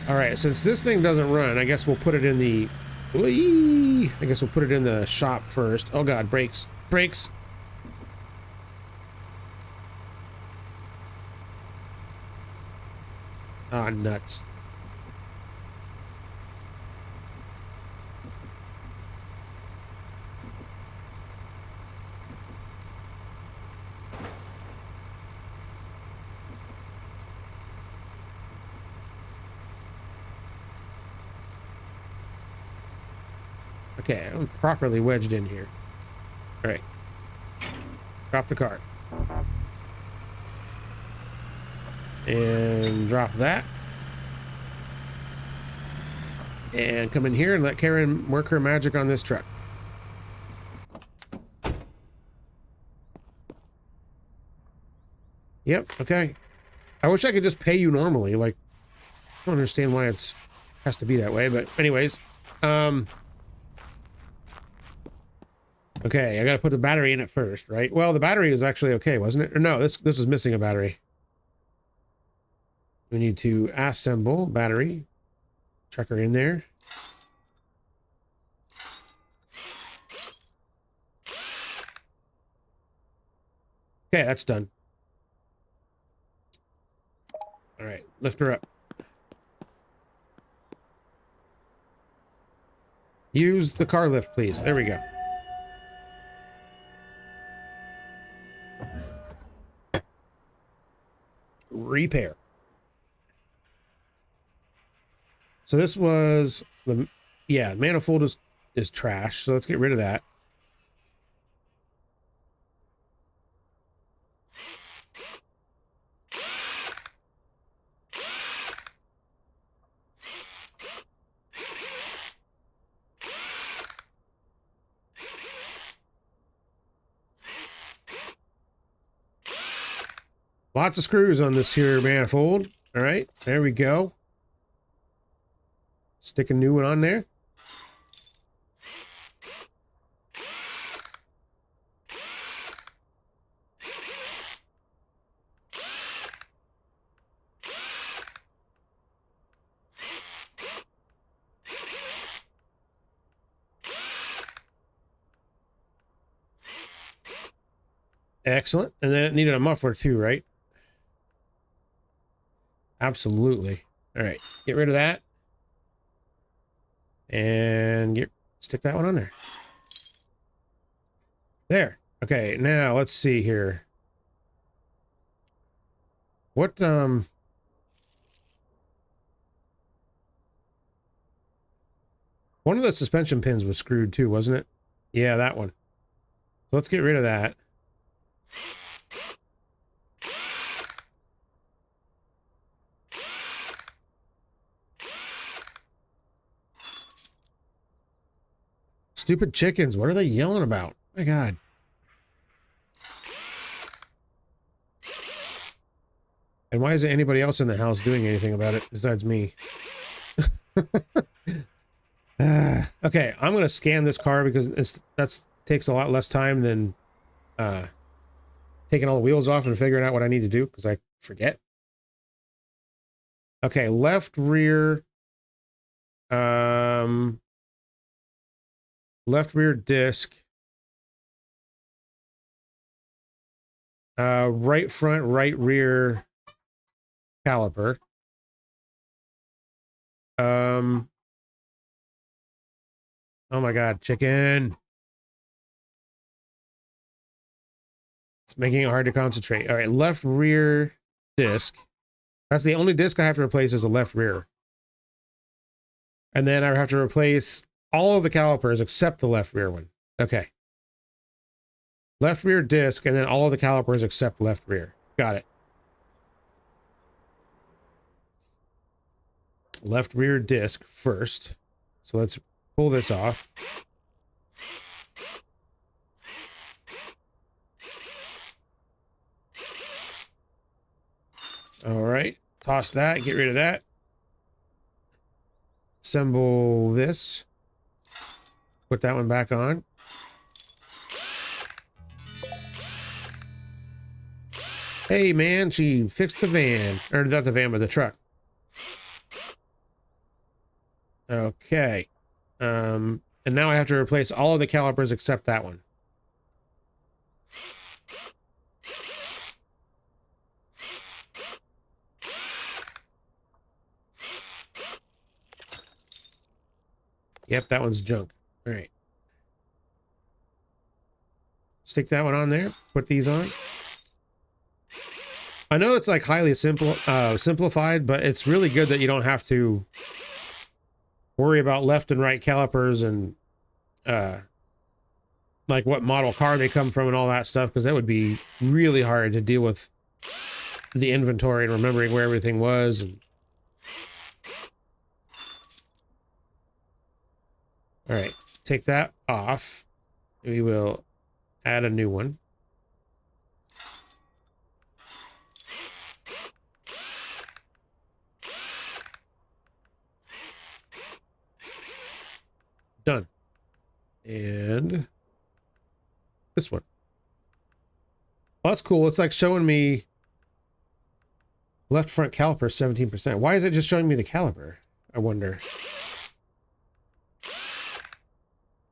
All right, since this thing doesn't run, I guess we'll put it in the... Whee! I guess we'll put it in the shop first. Oh God, brakes. Brakes! Ah, nuts. Okay, I'm properly wedged in here. All right. Drop the cart. And drop that. And come in here and let Karen work her magic on this truck. Yep, okay. I wish I could just pay you normally. Like, I don't understand why it's has to be that way, but anyways. Okay, I gotta put the battery in it first, right? Well, the battery is actually okay, wasn't it? Or no, this was missing a battery. We need to assemble battery. Chuck her in there. Okay, that's done. All right, lift her up. Use the car lift, please. There we go. Repair. So this was the, yeah, manifold is trash. So let's get rid of that. Lots of screws on this here manifold. All right, there we go. Stick a new one on there. Excellent. And then it needed a muffler too, right? Absolutely. All right, get rid of that. And stick that one on there. There. Okay, now let's see here. What One of the suspension pins was screwed too, wasn't it? Yeah, that one. So let's get rid of that. Stupid chickens. What are they yelling about? My God. And why isn't anybody else in the house doing anything about it besides me? Okay, I'm going to scan this car because that takes a lot less time than taking all the wheels off and figuring out what I need to do because I forget. Okay, left rear disc. Right front, right rear caliper. Oh my God, chicken. It's making it hard to concentrate. All right, left rear disc. That's the only disc I have to replace is the left rear. And then I have to replace all of the calipers except the left rear one. Okay. Left rear disc and then all of the calipers except left rear. Got it. Left rear disc first. So let's pull this off. All right. Toss that. Get rid of that. Assemble this. Put that one back on. Hey, man, she fixed the van. Or not the van, but the truck. Okay. And now I have to replace all of the calipers except that one. Yep, that one's junk. All right. Stick that one on there. Put these on. I know it's like highly simplified, but it's really good that you don't have to worry about left and right calipers and like what model car they come from and all that stuff, because that would be really hard to deal with the inventory and remembering where everything was. And... all right, take that off. We will add a new one. Done. And this one. Well, that's cool. It's like showing me left front caliper 17%. Why is it just showing me the caliper? I wonder.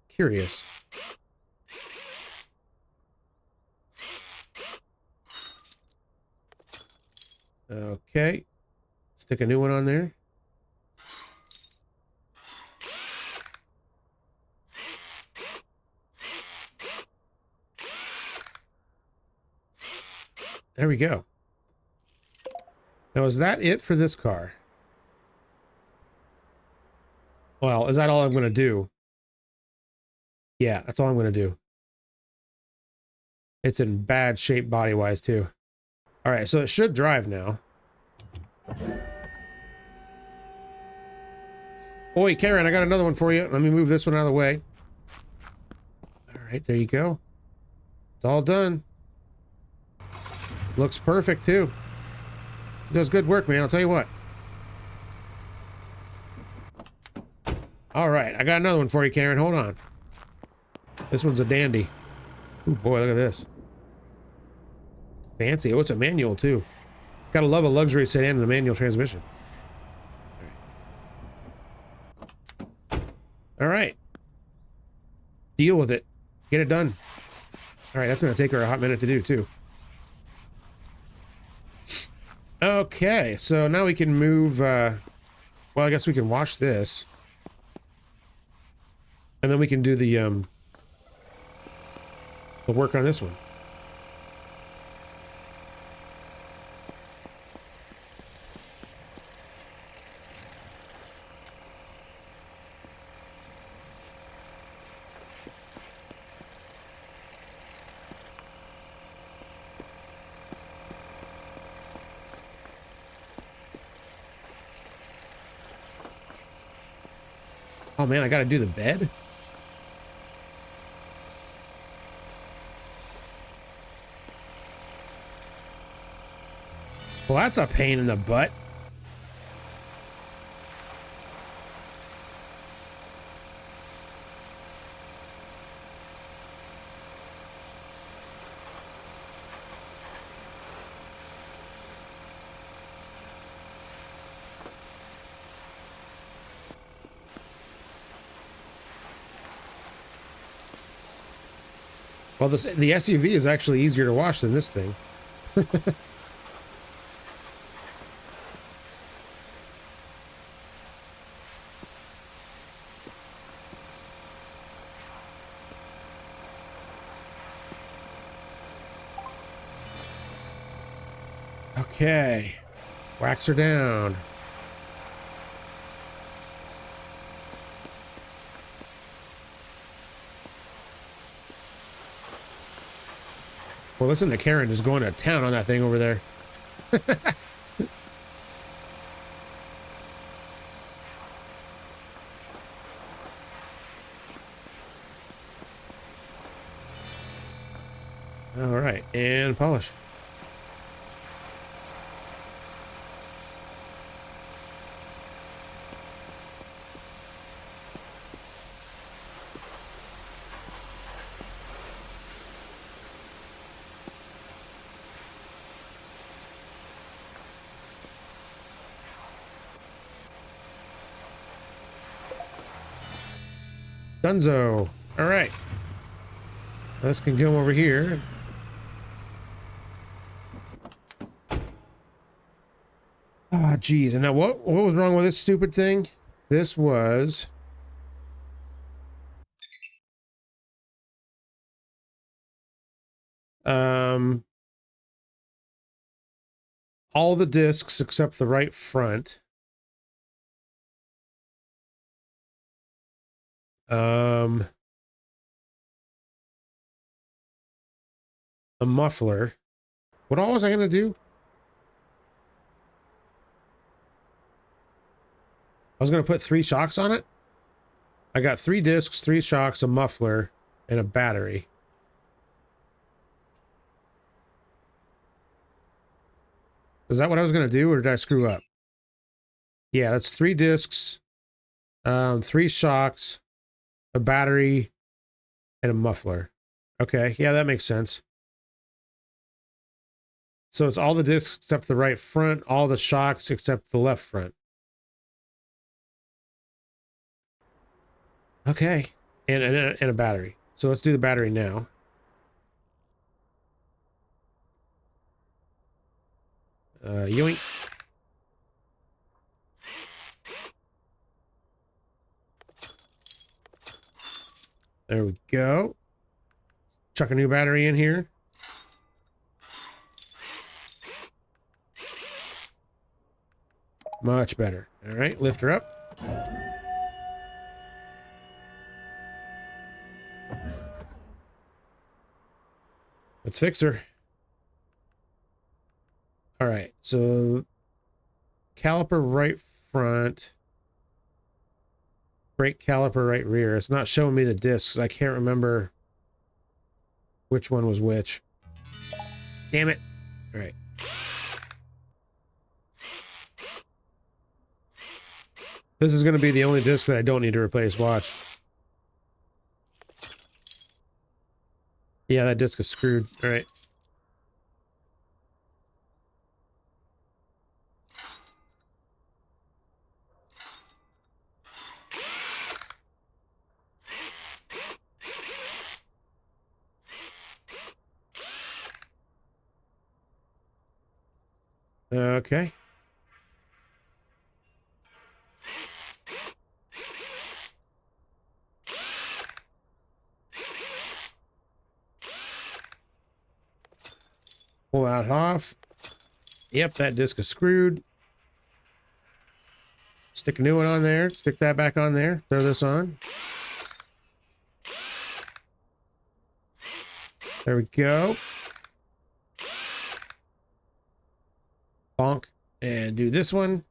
Curious. Okay. Stick a new one on there. There we go. Now, is that it for this car? Well, is that all I'm going to do? Yeah, that's all I'm going to do. It's in bad shape body-wise, too. All right, so it should drive now. Oi, Karen, I got another one for you. Let me move this one out of the way. All right, there you go. It's all done. Looks perfect, too. Does good work, man. I'll tell you what. All right, I got another one for you, Karen. Hold on. This one's a dandy. Ooh, boy, look at this. Fancy. Oh, it's a manual, too. Gotta love a luxury sedan and a manual transmission. All right. Deal with it. Get it done. All right, that's going to take her a hot minute to do, too. Okay, so now we can move... well, I guess we can wash this. And then we can do the work on this one. Oh man, I gotta do the bed? Well, that's a pain in the butt. Well, the SUV is actually easier to wash than this thing. Okay. Wax her down. Well, listen to Karen just going to town on that thing over there. All right, and polish. Dunzo. All right. Let's can go over here. Ah, geez. And now what was wrong with this stupid thing? This was all the discs except the right front. A muffler. What all was I gonna do? I was gonna put 3 shocks on it. I got 3 discs, 3 shocks, a muffler, and a battery. Is that what I was gonna do, or did I screw up? Yeah, that's 3 discs, 3 shocks, a battery, and a muffler. Okay, yeah, that makes sense. So it's all the discs except the right front, all the shocks except the left front. Okay, and a battery. So let's do the battery now. Yoink. There we go. Chuck a new battery in here. Much better. All right, lift her up. Let's fix her. All right, so caliper right front, brake caliper right rear. It's not showing me the discs. I can't remember which one was which. Damn it. All right. This is going to be the only disc that I don't need to replace. Watch. Yeah, that disc is screwed. All right. Okay. Pull that off. Yep, that disc is screwed. Stick a new one on there. Stick that back on there. Throw this on. There we go. Bonk. And do this one.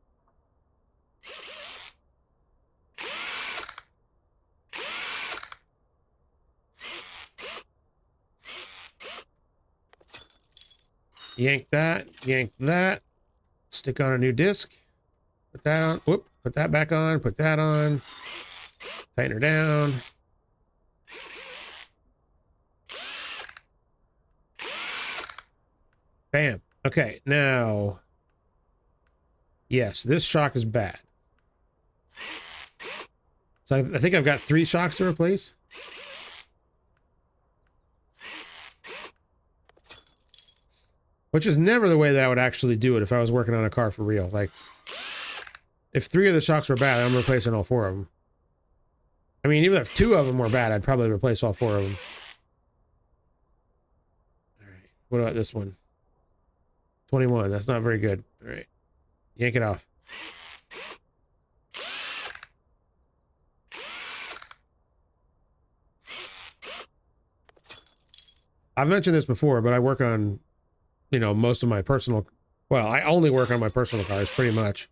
Yank that. Yank that. Stick on a new disc. Put that on. Whoop. Put that back on. Put that on. Tighten her down. Bam. Okay, now. Yes, this shock is bad. So I think I've got 3 shocks to replace. Which is never the way that I would actually do it if I was working on a car for real. Like, if 3 of the shocks were bad, I'm replacing all 4 of them. I mean, even if 2 of them were bad, I'd probably replace all 4 of them. All right, what about this one? 21, that's not very good. All right, yank it off. I've mentioned this before, but I work on, you know, most of my personal, well, I only work on my personal cars pretty much.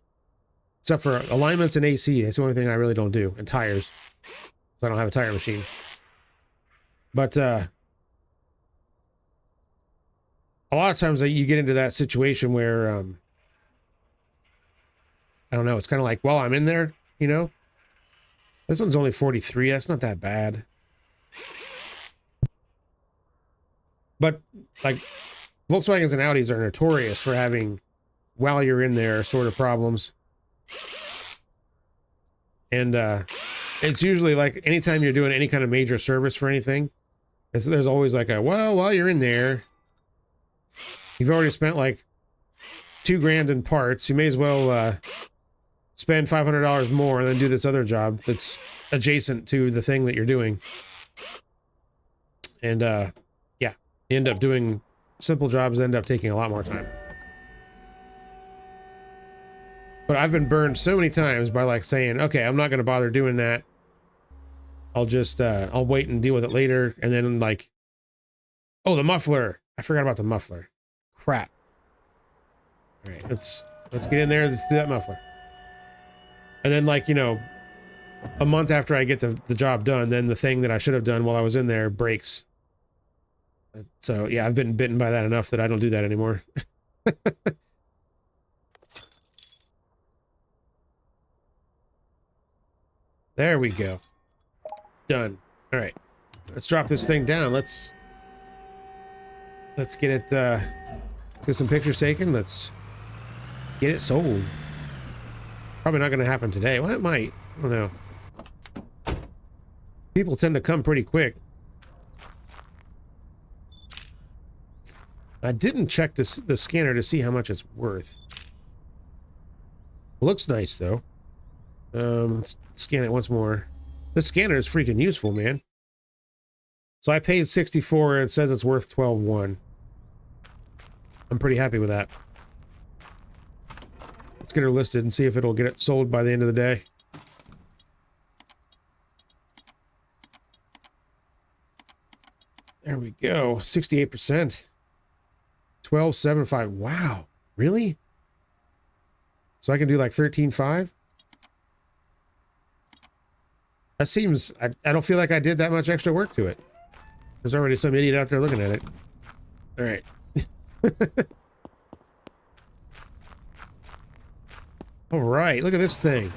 Except for alignments and AC. That's the only thing I really don't do. And tires. Because I don't have a tire machine. But, a lot of times you get into that situation where, I don't know, it's kind of like, well, I'm in there, you know? This one's only 43. That's not that bad. But, like, Volkswagens and Audis are notorious for having, while you're in there, sort of problems. And, it's usually like anytime you're doing any kind of major service for anything, there's always like a, well, while you're in there, you've already spent like $2 grand in parts. You may as well, spend $500 more and then do this other job that's adjacent to the thing that you're doing. And, yeah, you end up doing simple jobs, end up taking a lot more time. But I've been burned so many times by like saying, okay, I'm not going to bother doing that. I'll just, I'll wait and deal with it later. And then like, oh, the muffler. I forgot about the muffler. Crap. All right, let's get in there. Let's do that muffler. And then like, you know, a month after I get the job done, then the thing that I should have done while I was in there breaks. So yeah, I've been bitten by that enough that I don't do that anymore. There we go. Done. All right. Let's drop this thing down. Let's get it, let's get some pictures taken. Let's get it sold. Probably not going to happen today. Well, it might. I don't know. People tend to come pretty quick. I didn't check the scanner to see how much it's worth. Looks nice, though. Let's scan it once more. This scanner is freaking useful, man. So I paid 64, and it says it's worth 12.1. I'm pretty happy with that. Let's get her listed and see if it'll get it sold by the end of the day. There we go. 68%. 12.75. Wow. Really? So I can do like 13.5? That seems... I don't feel like I did that much extra work to it. There's already some idiot out there looking at it. All right. All right. Look at this thing.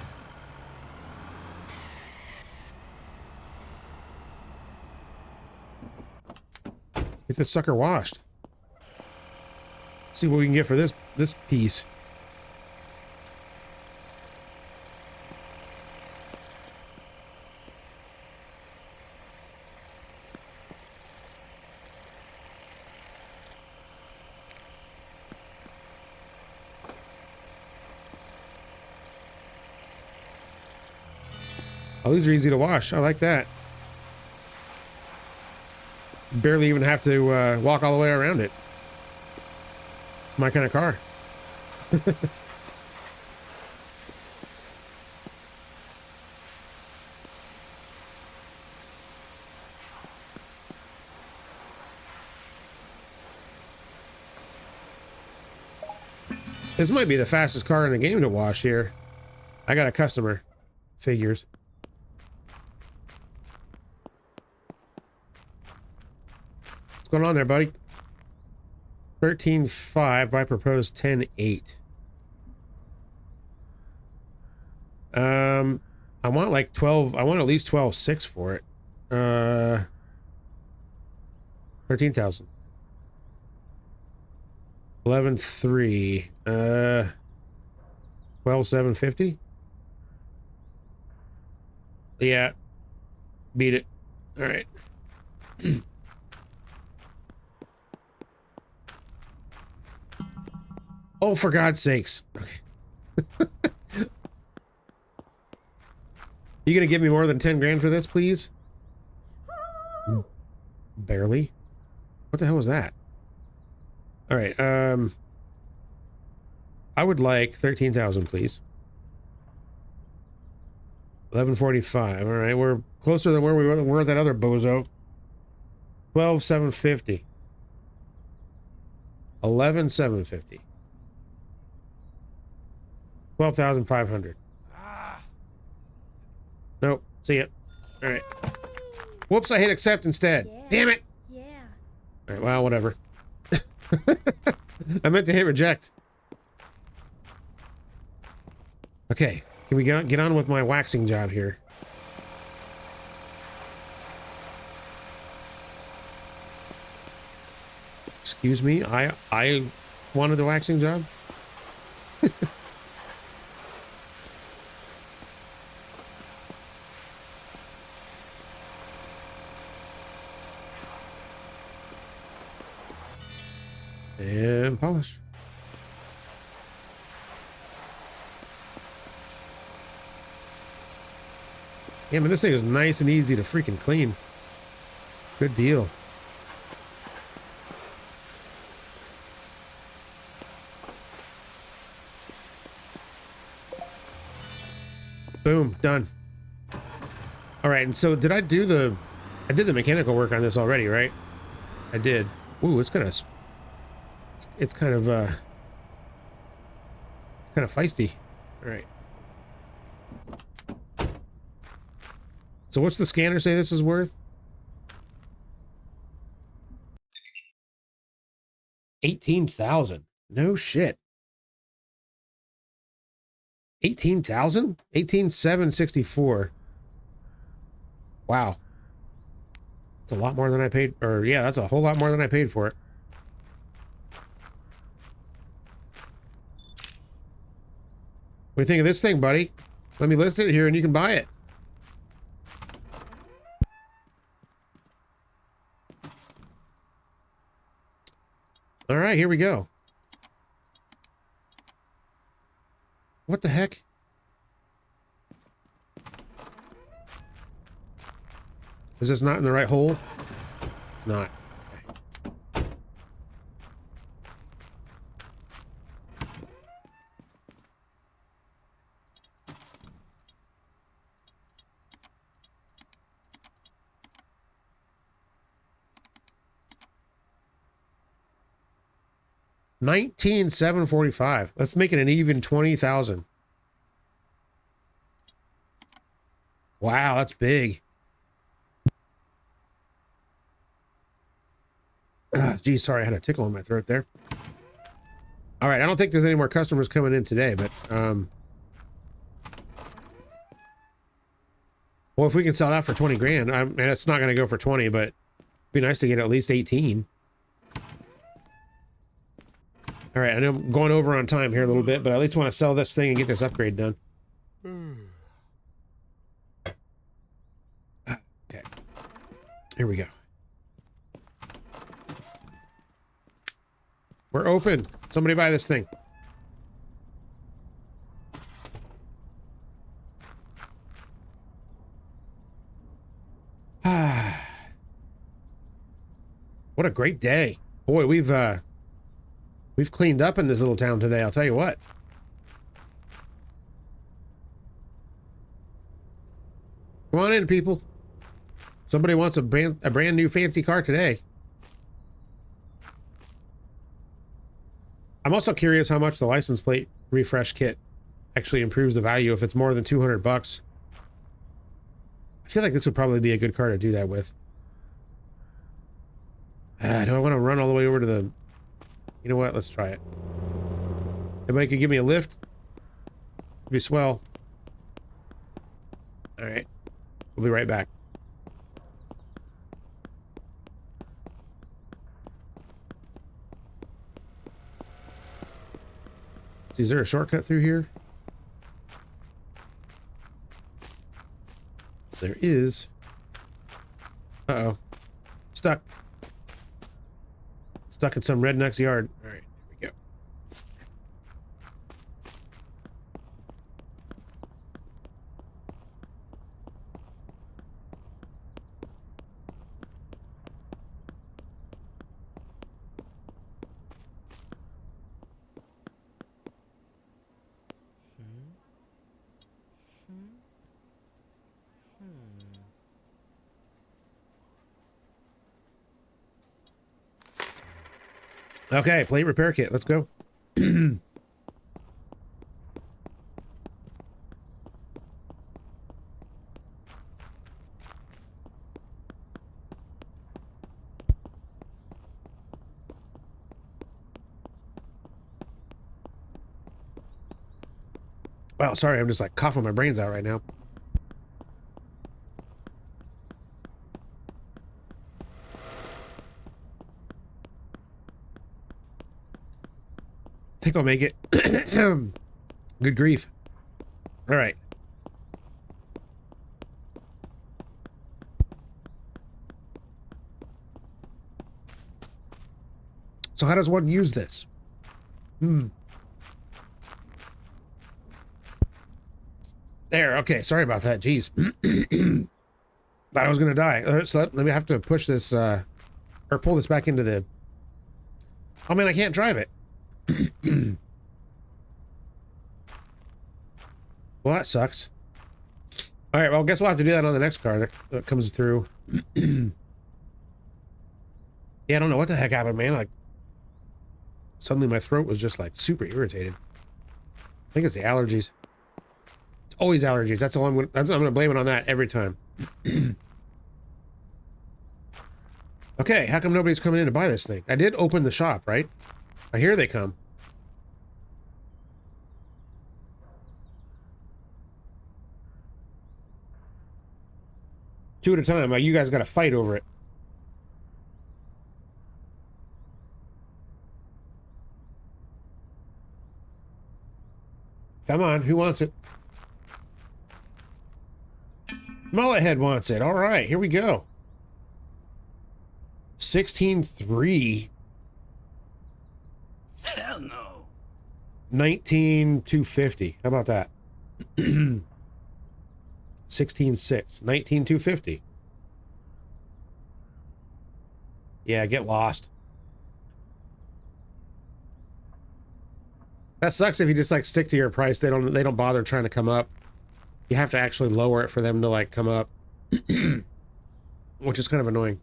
Get this sucker washed. Let's see what we can get for this piece. Oh, these are easy to wash. I like that. Barely even have to walk all the way around it. It's my kind of car. This might be the fastest car in the game to wash here. I got a customer. Figures. What's going on there, buddy? 13.5, but I propose 10.8. I want like 12. I want at least 12.6 for it. 13,000. 11.3. 12,750. Yeah, beat it. All right. Oh, for God's sakes. Okay. You gonna give me more than 10 grand for this, please? Barely. What the hell was that? All right. I would like 13,000, please. 11.45. All right, we're closer than where we were with that other bozo. 12,750. 11,750. 12,500. Nope. See ya. All right. Whoops! I hit accept instead. Yeah. Damn it! Yeah. All right. Well, whatever. I meant to hit reject. Okay. Can we get on with my waxing job here? Excuse me. I wanted the waxing job. And polish. Yeah, but this thing is nice and easy to freaking clean. Good deal. Boom, done. All right, and so did I do the... I did the mechanical work on this already, right? I did. Ooh, it's kind of... It's kind of feisty. All right. So what's the scanner say this is worth? 18,000. No shit. 18,000? 18,764. Wow. That's a lot more than I paid, or yeah, that's a whole lot more than I paid for it. What do you think of this thing, buddy? Let me list it here and you can buy it. All right, here we go. What the heck? Is this not in the right hole? It's not. Okay. $19,745. Let's make it an even 20,000. Wow, that's big. Geez, sorry, I had a tickle in my throat there. All right, I don't think there's any more customers coming in today, but well, if we can sell that for 20 grand, and it's not going to go for 20, but it'd be nice to get at least 18. All right, I know I'm going over on time here a little bit, but I at least want to sell this thing and get this upgrade done. Okay, here we go. We're open. Somebody buy this thing. What a great day. Boy, we've cleaned up in this little town today, I'll tell you what. Come on in, people. Somebody wants a brand new fancy car today. I'm also curious how much the license plate refresh kit actually improves the value if it's more than 200 bucks. I feel like this would probably be a good car to do that with. Do I want to run all the way over to the You know what? Let's try it. Anybody could give me a lift? It'd be swell. All right. We'll be right back. See, is there a shortcut through here? There is. Uh-oh. Stuck. Stuck in some redneck's yard. All right, here we go. Okay, plate repair kit. Let's go. Wow, sorry, I'm just like coughing my brains out right now. I think I'll make it. Good grief. All right. So how does one use this? There, okay, sorry about that, jeez. Thought I was gonna die. So let me have to push this, or pull this back into the... Oh man, I can't drive it. Well, that sucks. All right, well, guess we'll have to do that on the next car that comes through. Yeah, I don't know what the heck happened, man. Like, suddenly my throat was just like super irritated. I think it's the allergies. It's always allergies. That's all I'm gonna blame it on that every time. Okay, how come nobody's coming in to buy this thing? I did open the shop, right? Here they come. Two at a time. Like, you guys got to fight over it. Come on, who wants it? Mullethead wants it. All right, here we go. 16.3. Hell no. 19,250. How about that? 16.6. 19,250. Yeah, get lost. That sucks if you just like stick to your price. They don't bother trying to come up. You have to actually lower it for them to like come up. Which is kind of annoying.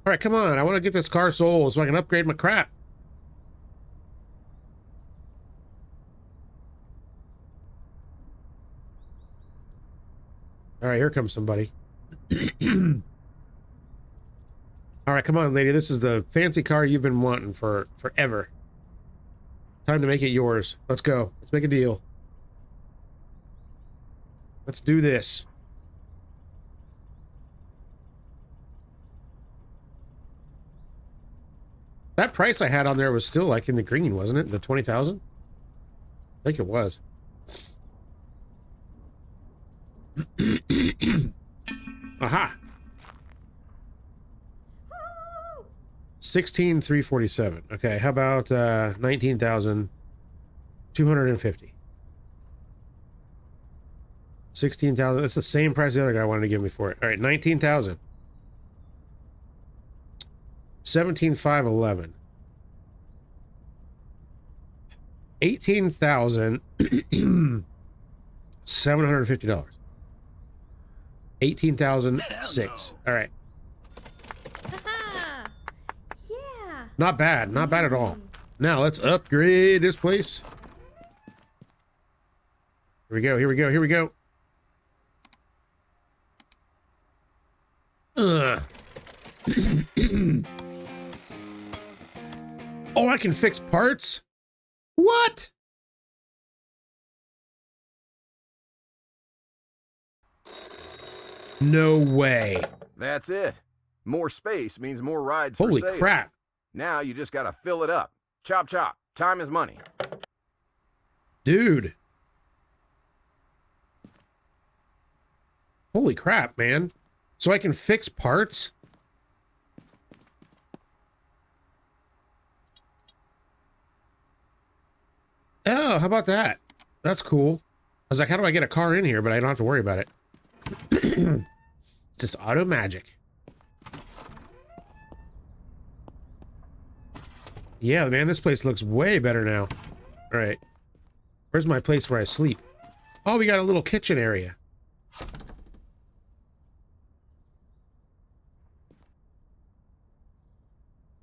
All right, come on. I want to get this car sold so I can upgrade my crap. All right, here comes somebody. All right, come on, lady. This is the fancy car you've been wanting for forever. Time to make it yours. Let's go. Let's make a deal. Let's do this. That price I had on there was still like in the green, wasn't it? The 20,000? I think it was. Aha. 16,347. Okay, how about 19,250? 16,000. That's the same price the other guy wanted to give me for it. All right, 19,000. 17,511. 18,750. 18,006. All right. Haha. Yeah. Not bad. Not bad at all. Now let's upgrade this place. Here we go. Here we go. Here we go. Oh, I can fix parts? What? No way. That's it. More space means more rides for Holy sale. crap. Now you just gotta fill it up. Chop chop. Time is money. Dude. Holy crap, man. So I can fix parts? Oh, how about that? That's cool. I was like, how do I get a car in here? But I don't have to worry about it. It's just auto magic. Yeah, man, this place looks way better now. All right. Where's my place where I sleep? Oh, we got a little kitchen area.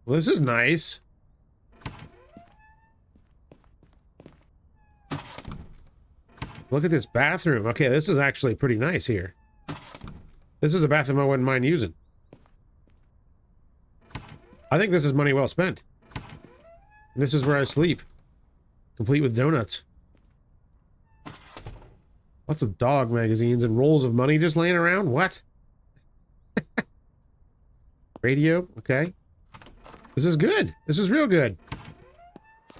Well, this is nice. Look at this bathroom. Okay, this is actually pretty nice here. This is a bathroom I wouldn't mind using. I think this is money well spent. This is where I sleep. Complete with donuts. Lots of dog magazines and rolls of money just laying around. What? Radio. Okay. This is good. This is real good.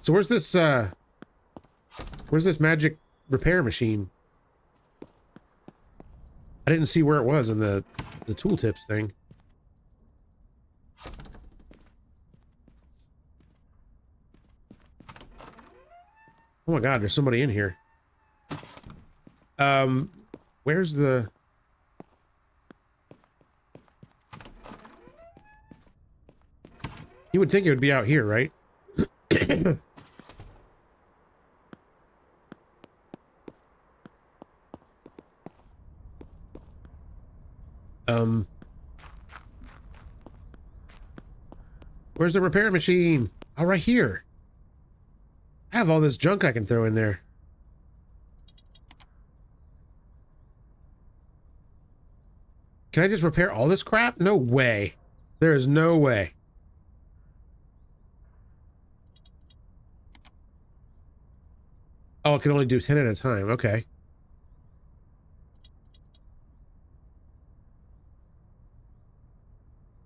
So where's this magic repair machine? I didn't see where it was in the tooltips thing. Oh my god, there's somebody in here. Where's the... You would think it would be out here, right? Where's the repair machine? Oh, right here. I have all this junk I can throw in there. Can I just repair all this crap? No way. There is no way. Oh, I can only do 10 at a time. Okay.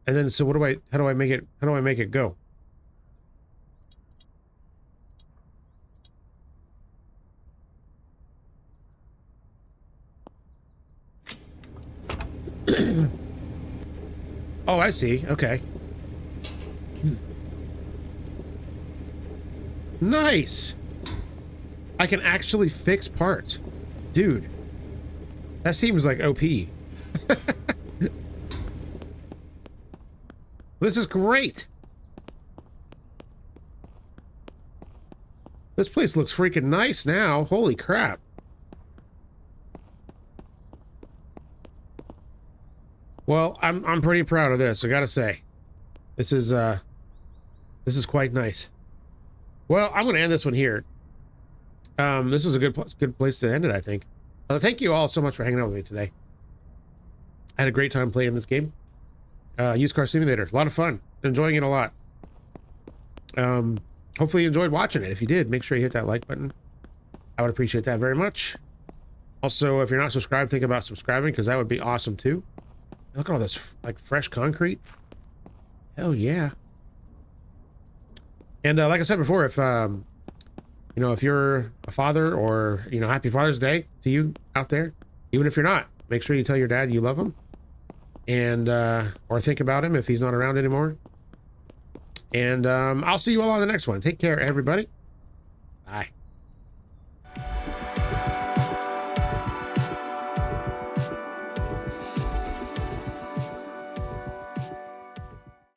And then, so what do how do I make it go? Oh, I see. Okay. Nice. I can actually fix parts. Dude. That seems like OP. This is great. This place looks freaking nice now. Holy crap. Well, I'm pretty proud of this, I gotta say. This is quite nice. Well, I'm gonna end this one here. This is a good place to end it, I think. Thank you all so much for hanging out with me today. I had a great time playing this game. Used Car Simulator. A lot of fun. Enjoying it a lot. Hopefully you enjoyed watching it. If you did, make sure you hit that like button. I would appreciate that very much. Also, if you're not subscribed, think about subscribing, because that would be awesome too. Look at all this, like, fresh concrete. Hell yeah. And like I said before, if you know, if you're a father, or, you know, happy Father's Day to you out there. Even if you're not, make sure you tell your dad you love him. And or think about him if he's not around anymore. And I'll see you all on the next one. Take care, everybody. Bye.